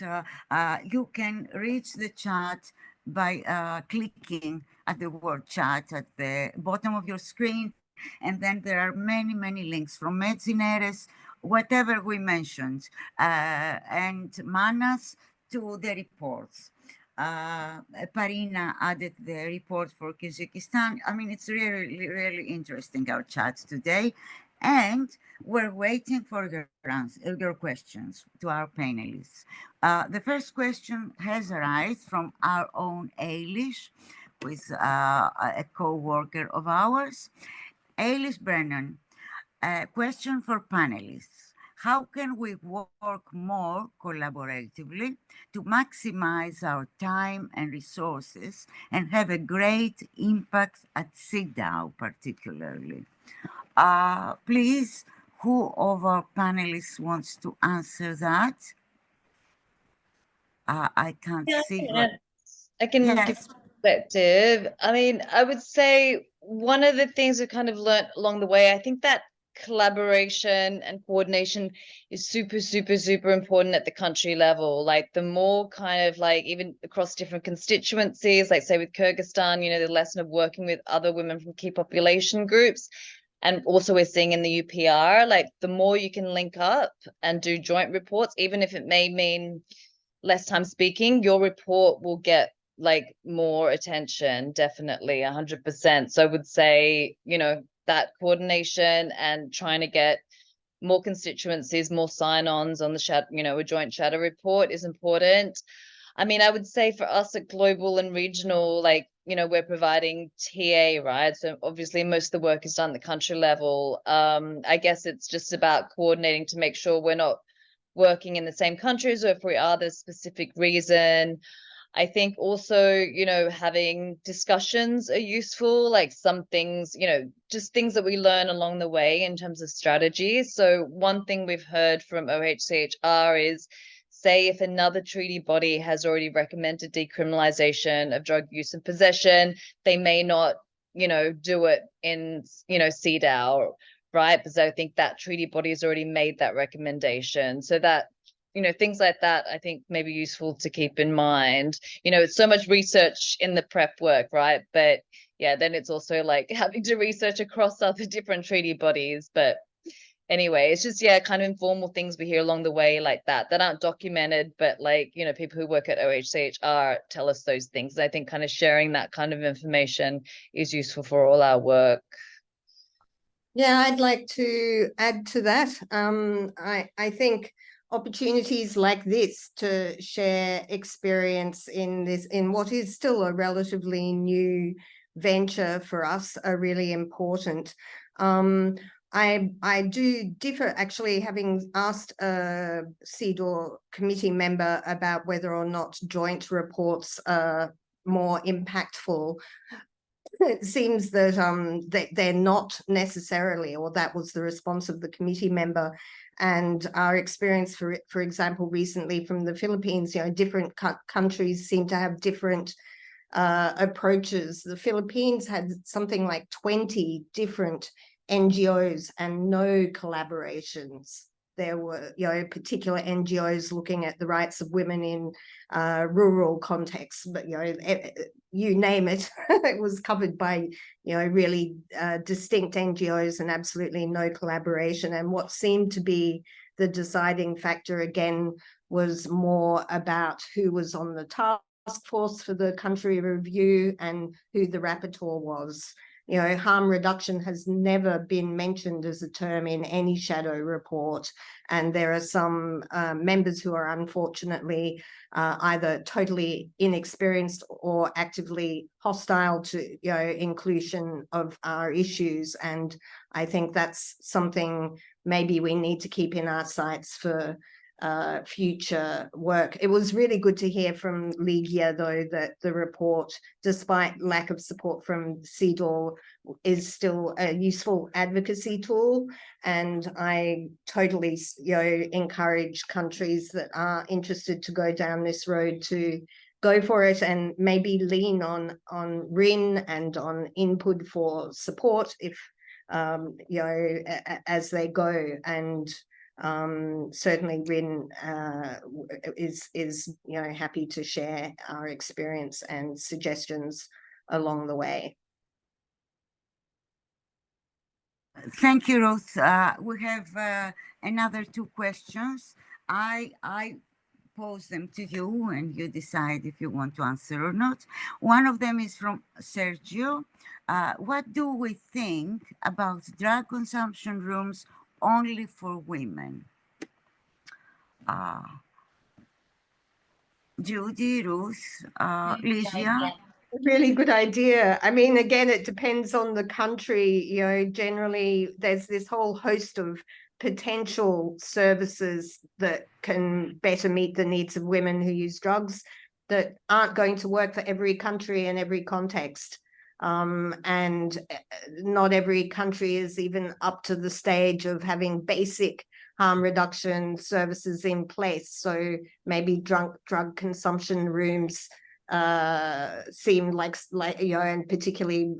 S1: you can reach the chat by clicking at the word chat at the bottom of your screen. And then there are many, many links from Medzineres, whatever we mentioned, and Manas to the reports. Parina added the report for Kyrgyzstan. I mean, it's really, really interesting, our chat today. And we're waiting for your questions to our panelists. The first question has arisen from our own Eilish, who is a co-worker of ours. Eilish Brennan, a question for panelists. How can we work more collaboratively to maximize our time and resources and have a great impact at CEDAW particularly? Please, who of our panelists wants to answer that? I can't see.
S4: I can give perspective. I mean, I would say one of the things we've kind of learned along the way, I think that collaboration and coordination is super, super, super important at the country level. Like the more kind of like even across different constituencies, like say with Kyrgyzstan, you know, the lesson of working with other women from key population groups. And also we're seeing in the UPR, like the more you can link up and do joint reports, even if it may mean less time speaking, your report will get like more attention, definitely 100%. So I would say, you know, that coordination and trying to get more constituencies, more sign-ons on the you know, a joint shadow report is important. I mean, I would say for us at global and regional, like, you know, we're providing TA, right? So obviously most of the work is done at the country level. I guess it's just about coordinating to make sure we're not working in the same countries, or if we are, there's a specific reason. I think also, you know, having discussions are useful, like some things, you know, just things that we learn along the way in terms of strategies. So one thing we've heard from OHCHR is, say if another treaty body has already recommended decriminalization of drug use and possession, they may not, you know, do it in, you know, CEDAW, right? Because I think that treaty body has already made that recommendation. So that, you know, things like that, I think may be useful to keep in mind. You know, it's so much research in the prep work, right? But yeah, then it's also like having to research across other different treaty bodies. But anyway, it's just, yeah, kind of informal things we hear along the way like that aren't documented, but like, you know, people who work at OHCHR tell us those things. And I think kind of sharing that kind of information is useful for all our work.
S3: Yeah, I'd like to add to that. I think opportunities like this to share experience in what is still a relatively new venture for us are really important. I do differ, actually, having asked a CEDAW committee member about whether or not joint reports are more impactful. It seems that they're not necessarily, or that was the response of the committee member. And our experience, for example, recently from the Philippines, different countries seem to have different approaches. The Philippines had something like 20 different NGOs and no collaborations. There were, particular NGOs looking at the rights of women in rural contexts, but, you name it, it was covered by, really distinct NGOs and absolutely no collaboration. And what seemed to be the deciding factor, again, was more about who was on the task force for the country review and who the rapporteur was. Harm reduction has never been mentioned as a term in any shadow report. And there are some members who are unfortunately either totally inexperienced or actively hostile to, inclusion of our issues. And I think that's something maybe we need to keep in our sights for future work. It was really good to hear from Lígia, though, that the report, despite lack of support from CEDAW, is still a useful advocacy tool. And I totally, encourage countries that are interested to go down this road to go for it, and maybe lean on WHRIN and on INPUD for support if, as they go. And certainly WHRIN is happy to share our experience and suggestions along the way.
S1: Thank you, Ruth. We have another 2 questions. I pose them to you and you decide if you want to answer or not. One of them is from Sergio. What do we think about drug consumption rooms only for women? Judy, Ruth, Lígia.
S3: Really good idea. I mean, again, it depends on the country. Generally there's this whole host of potential services that can better meet the needs of women who use drugs that aren't going to work for every country and every context. And not every country is even up to the stage of having basic harm reduction services in place. So maybe drug consumption rooms seem like, and particularly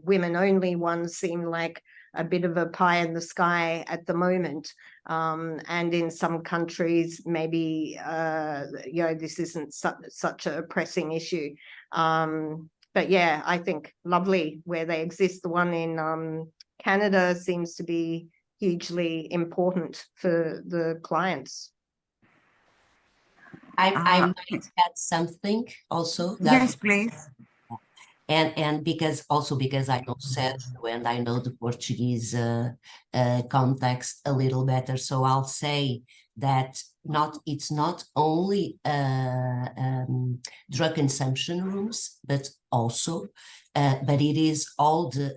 S3: women only ones seem like a bit of a pie in the sky at the moment. And in some countries, maybe, this isn't such a pressing issue. But yeah, I think lovely where they exist. The one in Canada seems to be hugely important for the clients.
S2: I might add something also.
S1: Yes, please.
S2: And because I know Sergio and I know the Portuguese context a little better, so I'll say that it's not only drug consumption rooms, but also, but it is all the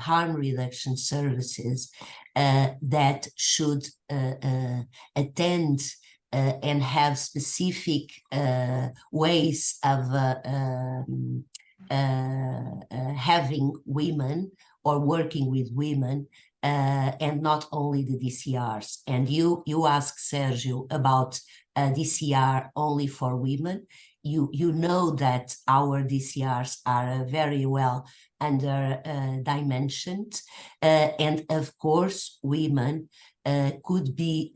S2: harm reduction services that should attend and have specific ways of having women or working with women, and not only the DCRs. And you asked Sergio about DCR only for women. You know that our DCRs are very well under dimensioned, and of course women could be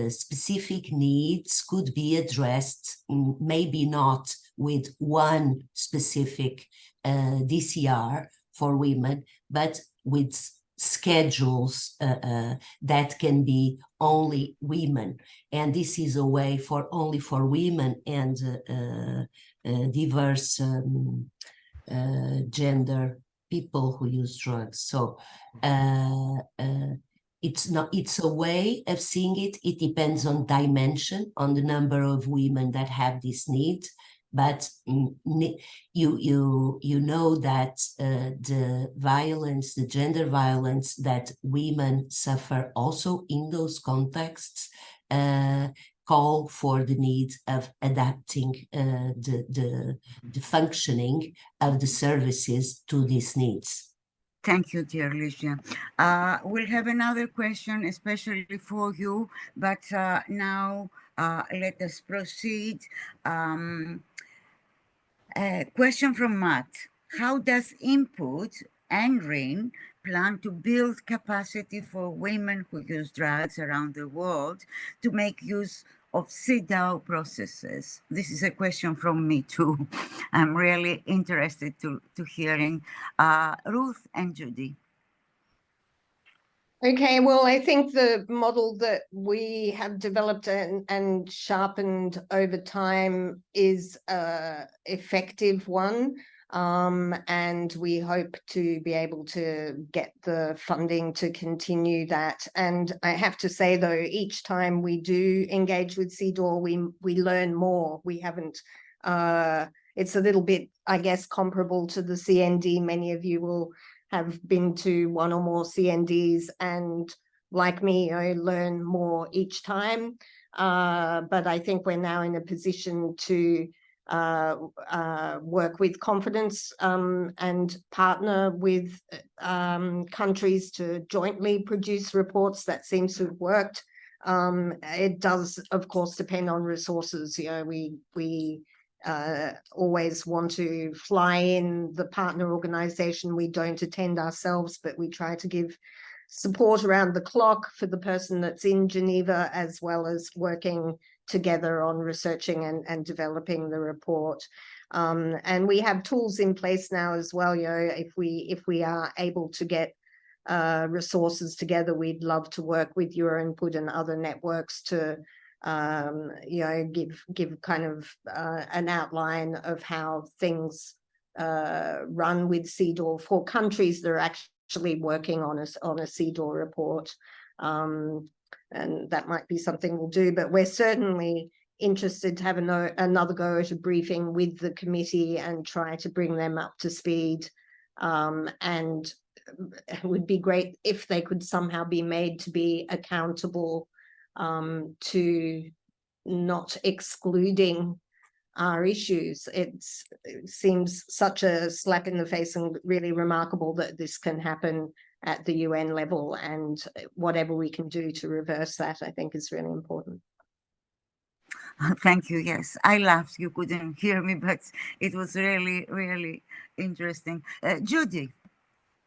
S2: specific needs could be addressed, maybe not with one specific DCR for women, but with schedules that can be only women. And this is a way only for women and diverse gender people who use drugs. So it's a way of seeing it. It depends on dimension, on the number of women that have this need. But you know that the violence, the gender violence that women suffer also in those contexts call for the need of adapting the functioning of the services to these needs.
S1: Thank you, dear Lígia. We'll have another question, especially for you, but now let us proceed. A question from Matt. How does INPUD and WHRIN plan to build capacity for women who use drugs around the world to make use of CEDAW processes? This is a question from me too. I'm really interested to hearing Ruth and Judy.
S3: Okay, well, I think the model that we have developed and sharpened over time is an effective one. And we hope to be able to get the funding to continue that. And I have to say, though, each time we do engage with CEDAW, we learn more. We haven't, it's a little bit, I guess, comparable to the CND. Many of you will have been to one or more CNDs, and like me, I learn more each time. But I think we're now in a position to work with confidence and partner with countries to jointly produce reports. That seems to have worked. It does, of course, depend on resources. You know, we always want to fly in the partner organization. We don't attend ourselves, but we try to give support around the clock for the person that's in Geneva, as well as working together on researching and developing the report. And we have tools in place now as well. You know, if we are able to get resources together, we'd love to work with INPUD and other networks to you know, give kind of an outline of how things run with CEDAW for countries that are actually working on a CEDAW report. And that might be something we'll do, but we're certainly interested to have another go at a briefing with the committee and try to bring them up to speed. And it would be great if they could somehow be made to be accountable to not excluding our issues. It seems such a slap in the face and really remarkable that this can happen at the UN level, and whatever we can do to reverse that, I think, is really important.
S1: Thank you. Yes, I laughed. You couldn't hear me, but it was really, really interesting. Judy.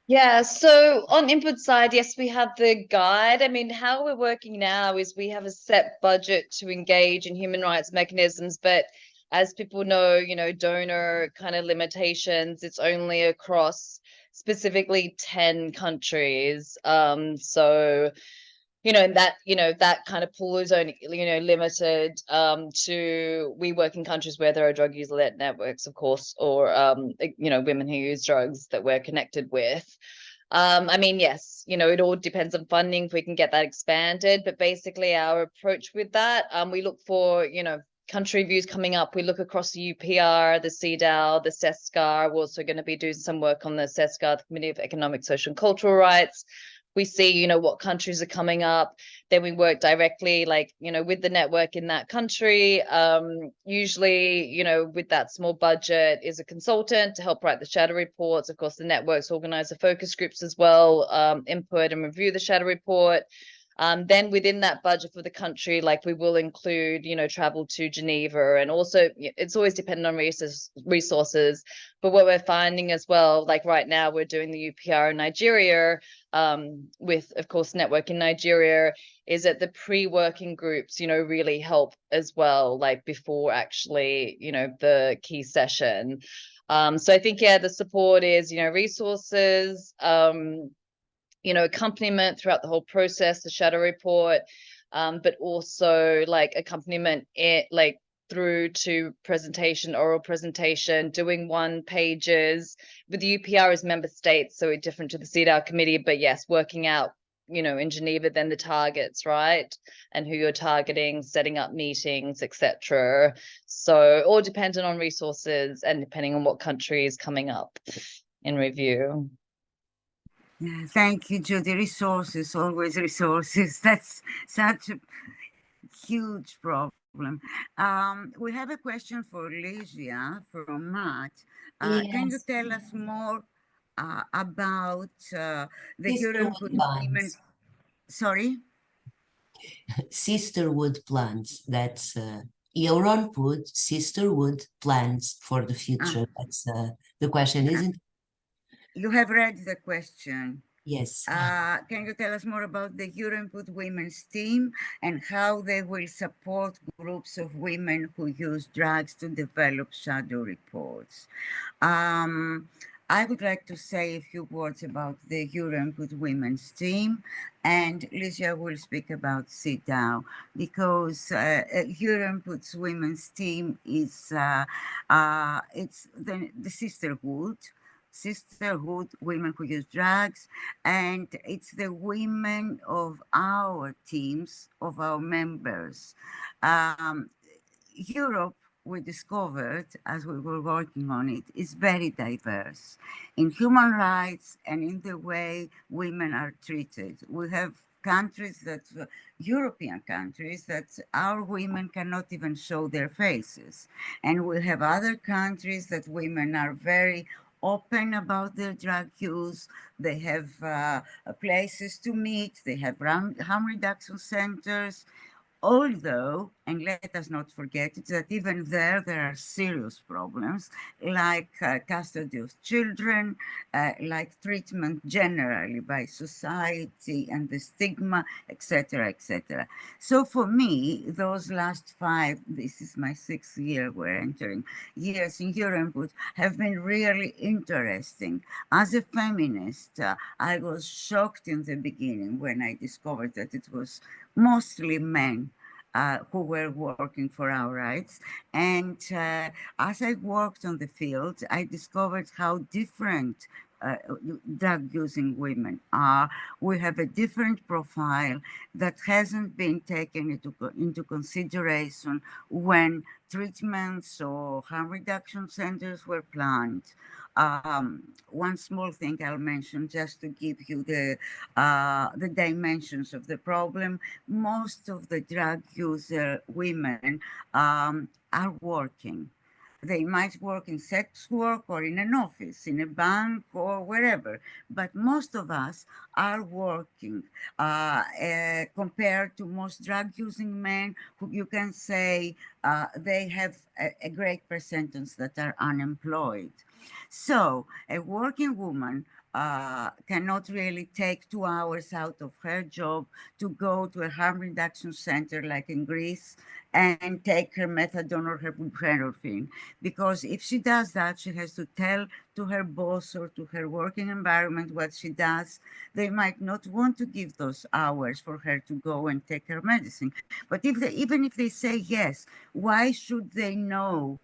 S4: Yeah, so on INPUD side, yes, we have the guide. I mean, how we're working now is we have a set budget to engage in human rights mechanisms, but as people know, you know, donor kind of limitations, it's only across specifically 10 countries. So, you know, that kind of pool is only, you know, limited to, we work in countries where there are drug user-led networks, of course, or, you know, women who use drugs that we're connected with. I mean, yes, you know, it all depends on funding if we can get that expanded, but basically our approach with that, we look for, you know, country reviews coming up. We look across the UPR, the CEDAW, the CESCAR. We're also going to be doing some work on the CESCAR, the Committee of Economic, Social and Cultural Rights. We see, you know, what countries are coming up. Then we work directly, like, you know, with the network in that country. Usually, you know, with that small budget is a consultant to help write the shadow reports. Of course, the networks organize the focus groups as well, input and review the shadow report. Then within that budget for the country, like we will include, you know, travel to Geneva, and also it's always dependent on resources. But what we're finding as well, like right now we're doing the UPR in Nigeria, with, of course, network in Nigeria, is that the pre-working groups, you know, really help as well, like before actually, you know, the key session. So I think, yeah, the support is, you know, resources, you know, accompaniment throughout the whole process, the shadow report, but also like accompaniment like through to presentation, oral presentation, doing 1-pages. With the UPR as member states, so it's different to the CEDAW committee, but yes, working out in Geneva, then the targets, right? And who you're targeting, setting up meetings, etc. So all dependent on resources and depending on what country is coming up in review.
S1: Yeah, thank you, Judy. Resources, always resources. That's such a huge problem. We have a question for Lígia from Matt. Can you
S2: Yes,
S1: tell us more about the
S2: sisterhood
S1: Huron women?
S2: plans,
S1: Sorry?
S2: sisterhood plans. That's INPUD, sisterhood plans for the future. That's the question, isn't it?
S1: You have read the question.
S2: Yes.
S1: Can you tell us more about the INPUD women's team and how they will support groups of women who use drugs to develop shadow reports? I would like to say a few words about the INPUD women's team, and Lígia will speak about CEDAW, because INPUD's women's team is it's the sisterhood, women who use drugs, and it's the women of our teams, of our members. Europe, we discovered as we were working on it, is very diverse in human rights and in the way women are treated. We have countries that, European countries, that our women cannot even show their faces. And we have other countries that women are very open about their drug use. They have places to meet. They have harm reduction centers. Although, and let us not forget, that even there are serious problems, like custody of children, like treatment generally by society and the stigma, etc., etc. So for me, those last 5, this is my 6th year, we're entering years in INPUD, have been really interesting. As a feminist, I was shocked in the beginning when I discovered that it was mostly men who were working for our rights. And as I worked on the field, I discovered how different drug-using women are. We have a different profile that hasn't been taken into consideration when treatments or harm reduction centers were planned. One small thing I'll mention just to give you the dimensions of the problem. Most of the drug user women are working. They might work in sex work or in an office, in a bank or wherever, but most of us are working compared to most drug-using men who you can say they have a great percentage that are unemployed. So a working woman cannot really take 2 hours out of her job to go to a harm reduction center like in Greece and take her methadone or her buprenorphine. Because if she does that, she has to tell to her boss or to her working environment what she does. They might not want to give those hours for her to go and take her medicine. But even if they say yes, why should they know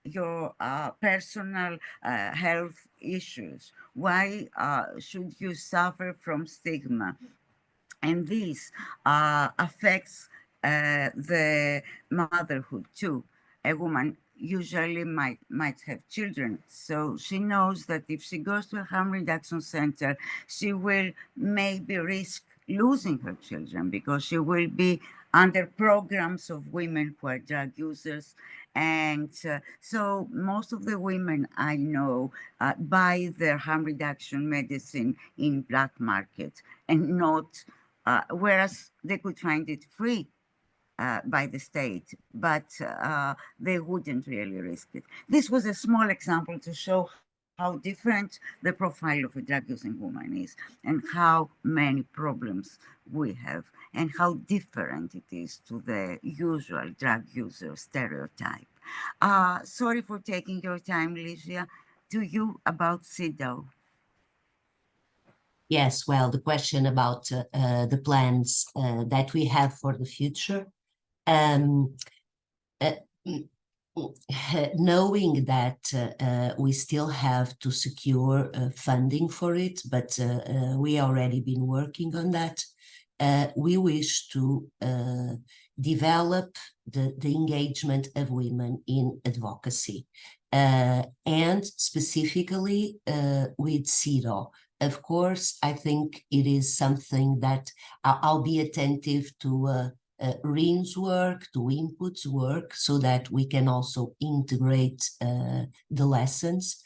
S1: your personal health issues? Why should you suffer from stigma? And this affects the motherhood too. A woman usually might have children, so she knows that if she goes to a harm reduction center, she will maybe risk losing her children because she will be under programs of women who are drug users. And so most of the women I know buy their harm reduction medicine in black market and not, whereas they could find it free by the state, but they wouldn't really risk it. This was a small example to show how different the profile of a drug-using woman is and how many problems we have and how different it is to the usual drug user stereotype. Sorry for taking your time, Lígia. To you about CEDAW.
S2: Yes, well, the question about the plans that we have for the future. knowing that we still have to secure funding for it, but we already been working on that. We wish to develop the engagement of women in advocacy, and specifically with CEDAW. Of course, I think it is something that I'll be attentive to WHRIN's work, to INPUD's work, so that we can also integrate the lessons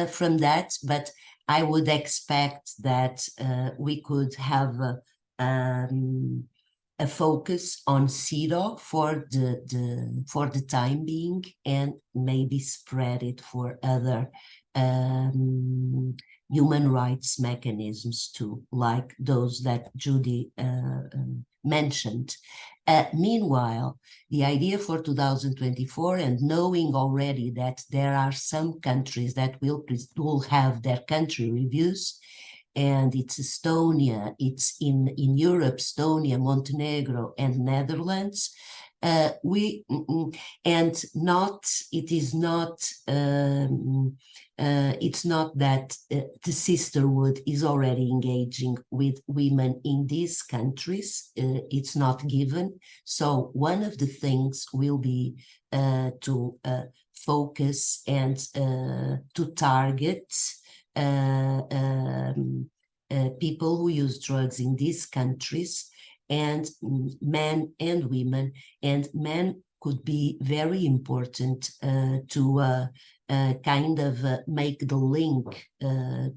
S2: from that. But I would expect that we could have a focus on CEDAW for the time being, and maybe spread it for other human rights mechanisms too, like those that Judy mentioned. Meanwhile, the idea for 2024, and knowing already that there are some countries that will have their country reviews, and it's Estonia, it's in Europe, Estonia, Montenegro, and Netherlands. It's not that the sisterhood is already engaging with women in these countries. It's not given. So one of the things will be to focus and to target people who use drugs in these countries, and men and women, and men could be very important to kind of make the link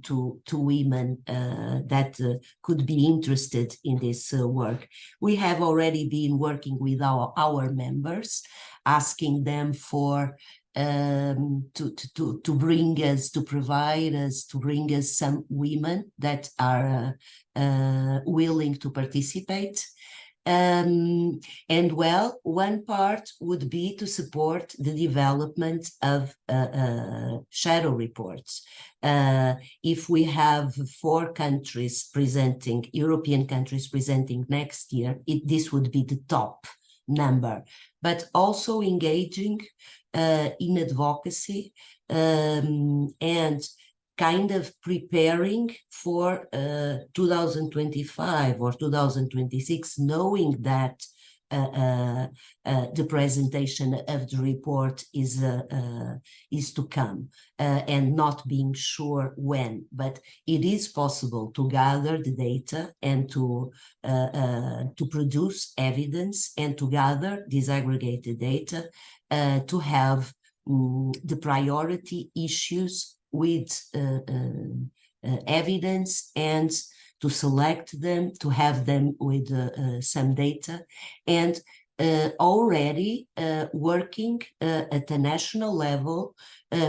S2: to women that could be interested in this work. We have already been working with our members, asking them for to bring us, to provide us, to bring us some women that are willing to participate. And well, one part would be to support the development of shadow reports. If we have 4 countries presenting, European countries presenting next year, this would be the top number, but also engaging in advocacy and kind of preparing for 2025 or 2026, knowing that the presentation of the report is to come, and not being sure when, but it is possible to gather the data and to produce evidence and to gather disaggregated data to have the priority issues with evidence, and to select them, to have them with some data, and already working at the national level,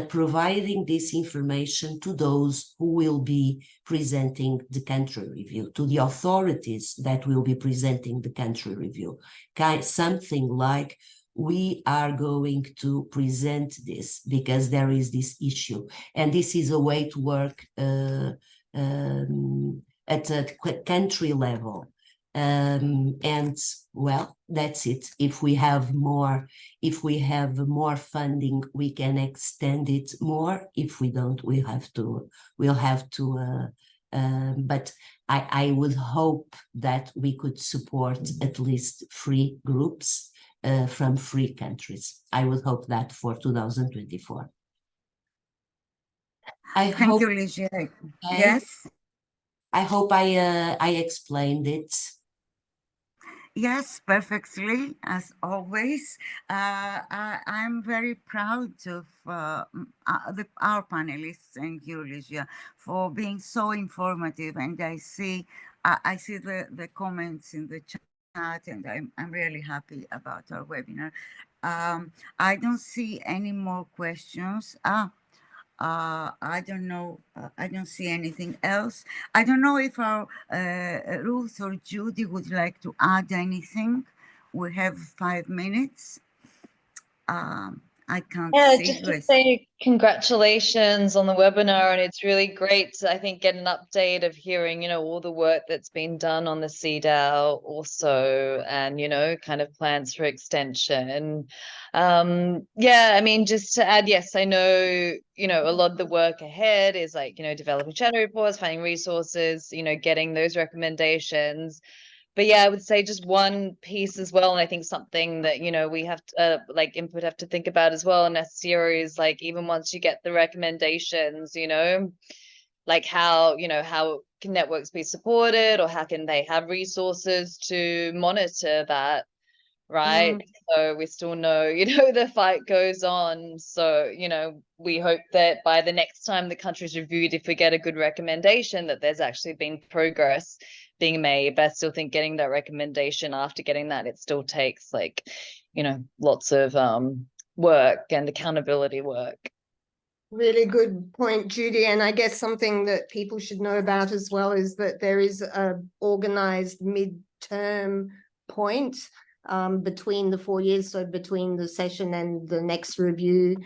S2: providing this information to those who will be presenting the country review, to the authorities that will be presenting the country review. Something like, we are going to present this because there is this issue, and this is a way to work at a country level. And well, that's it. If we have more funding, we can extend it more. If we don't, we'll have to but I would hope that we could support at least 3 groups from 3 countries. I would hope that for 2024.
S1: Thank you, Lígia. Yes.
S2: I hope I explained it.
S1: Yes, perfectly, as always. I'm very proud of our panelists and you, Lígia, for being so informative. And I see the comments in the chat, and I'm really happy about our webinar. I don't see any more questions. I don't know. I don't see anything else. I don't know if our Ruth or Judy would like to add anything. We have 5 minutes. I can't
S4: Yeah,
S1: see
S4: just
S1: you.
S4: to say congratulations on the webinar, and it's really great to, I think, get an update of hearing, you know, all the work that's been done on the CEDAW also, and, you know, kind of plans for extension. Yeah, I mean, just to add, yes, I know, you know, a lot of the work ahead is like, you know, developing shadow reports, finding resources, you know, getting those recommendations. But yeah, I would say just one piece as well, and I think something that, you know, we have to like INPUD have to think about as well in necessary is like, even once you get the recommendations, you know, like how, you know, how can networks be supported, or how can they have resources to monitor that, right? So we still know, you know, the fight goes on. So, you know, we hope that by the next time the country's reviewed, if we get a good recommendation, that there's actually been progress being made. But I still think getting that recommendation, after getting that, it still takes like, you know, lots of work and accountability work.
S3: Really good point, Judy. And I guess something that people should know about as well is that there is a organized midterm point between the 4 years, so between the session and the next review,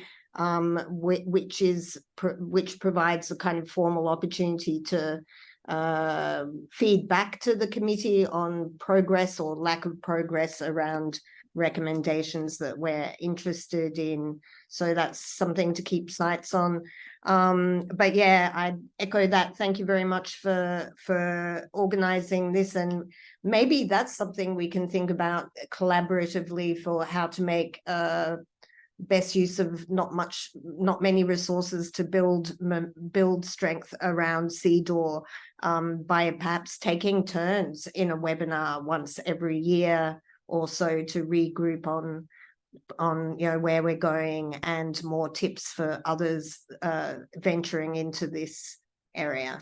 S3: which provides a kind of formal opportunity to feed back to the committee on progress or lack of progress around recommendations that we're interested in. So that's something to keep sights on. But yeah, I echo that. Thank you very much for organizing this, and maybe that's something we can think about collaboratively for how to make best use of not many resources to build strength around CEDAW, by perhaps taking turns in a webinar once every year or so to regroup on you know where we're going, and more tips for others venturing into this area.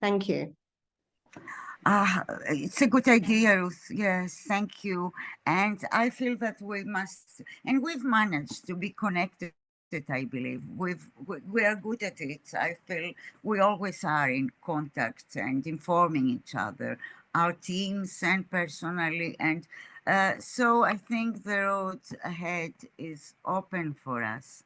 S3: Thank you.
S1: It's a good idea, Ruth. Yes, thank you. And I feel that we must, and we've managed to be connected, I believe. We are good at it. I feel we always are in contact and informing each other, our teams and personally. And so I think the road ahead is open for us,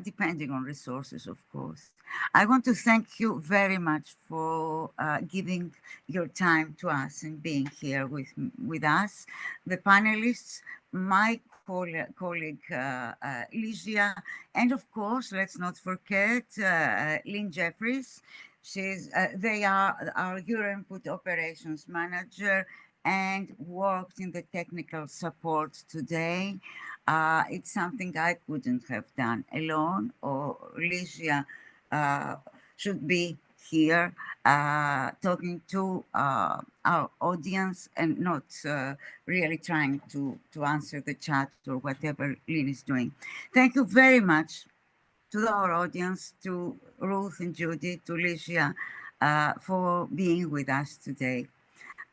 S1: depending on resources, of course. I want to thank you very much for giving your time to us and being here with us, the panelists, my colleague Lígia, and of course, let's not forget Lynn Jeffries. They are our INPUD operations manager and worked in the technical support today. It's something I couldn't have done alone, or Lígia should be here talking to our audience and not really trying to answer the chat or whatever Lynn is doing. Thank you very much to our audience, to Ruth and Judy, to Lígia, for being with us today.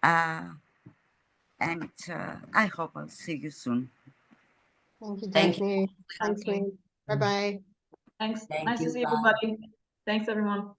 S1: And I hope I'll see you soon.
S3: Thank you,
S2: Thank
S3: Daphne. Thanks, Lynn. Bye-bye.
S5: Thanks.
S2: Thank
S5: Nice
S2: you.
S5: to see
S2: Bye.
S5: everybody. Thanks, everyone.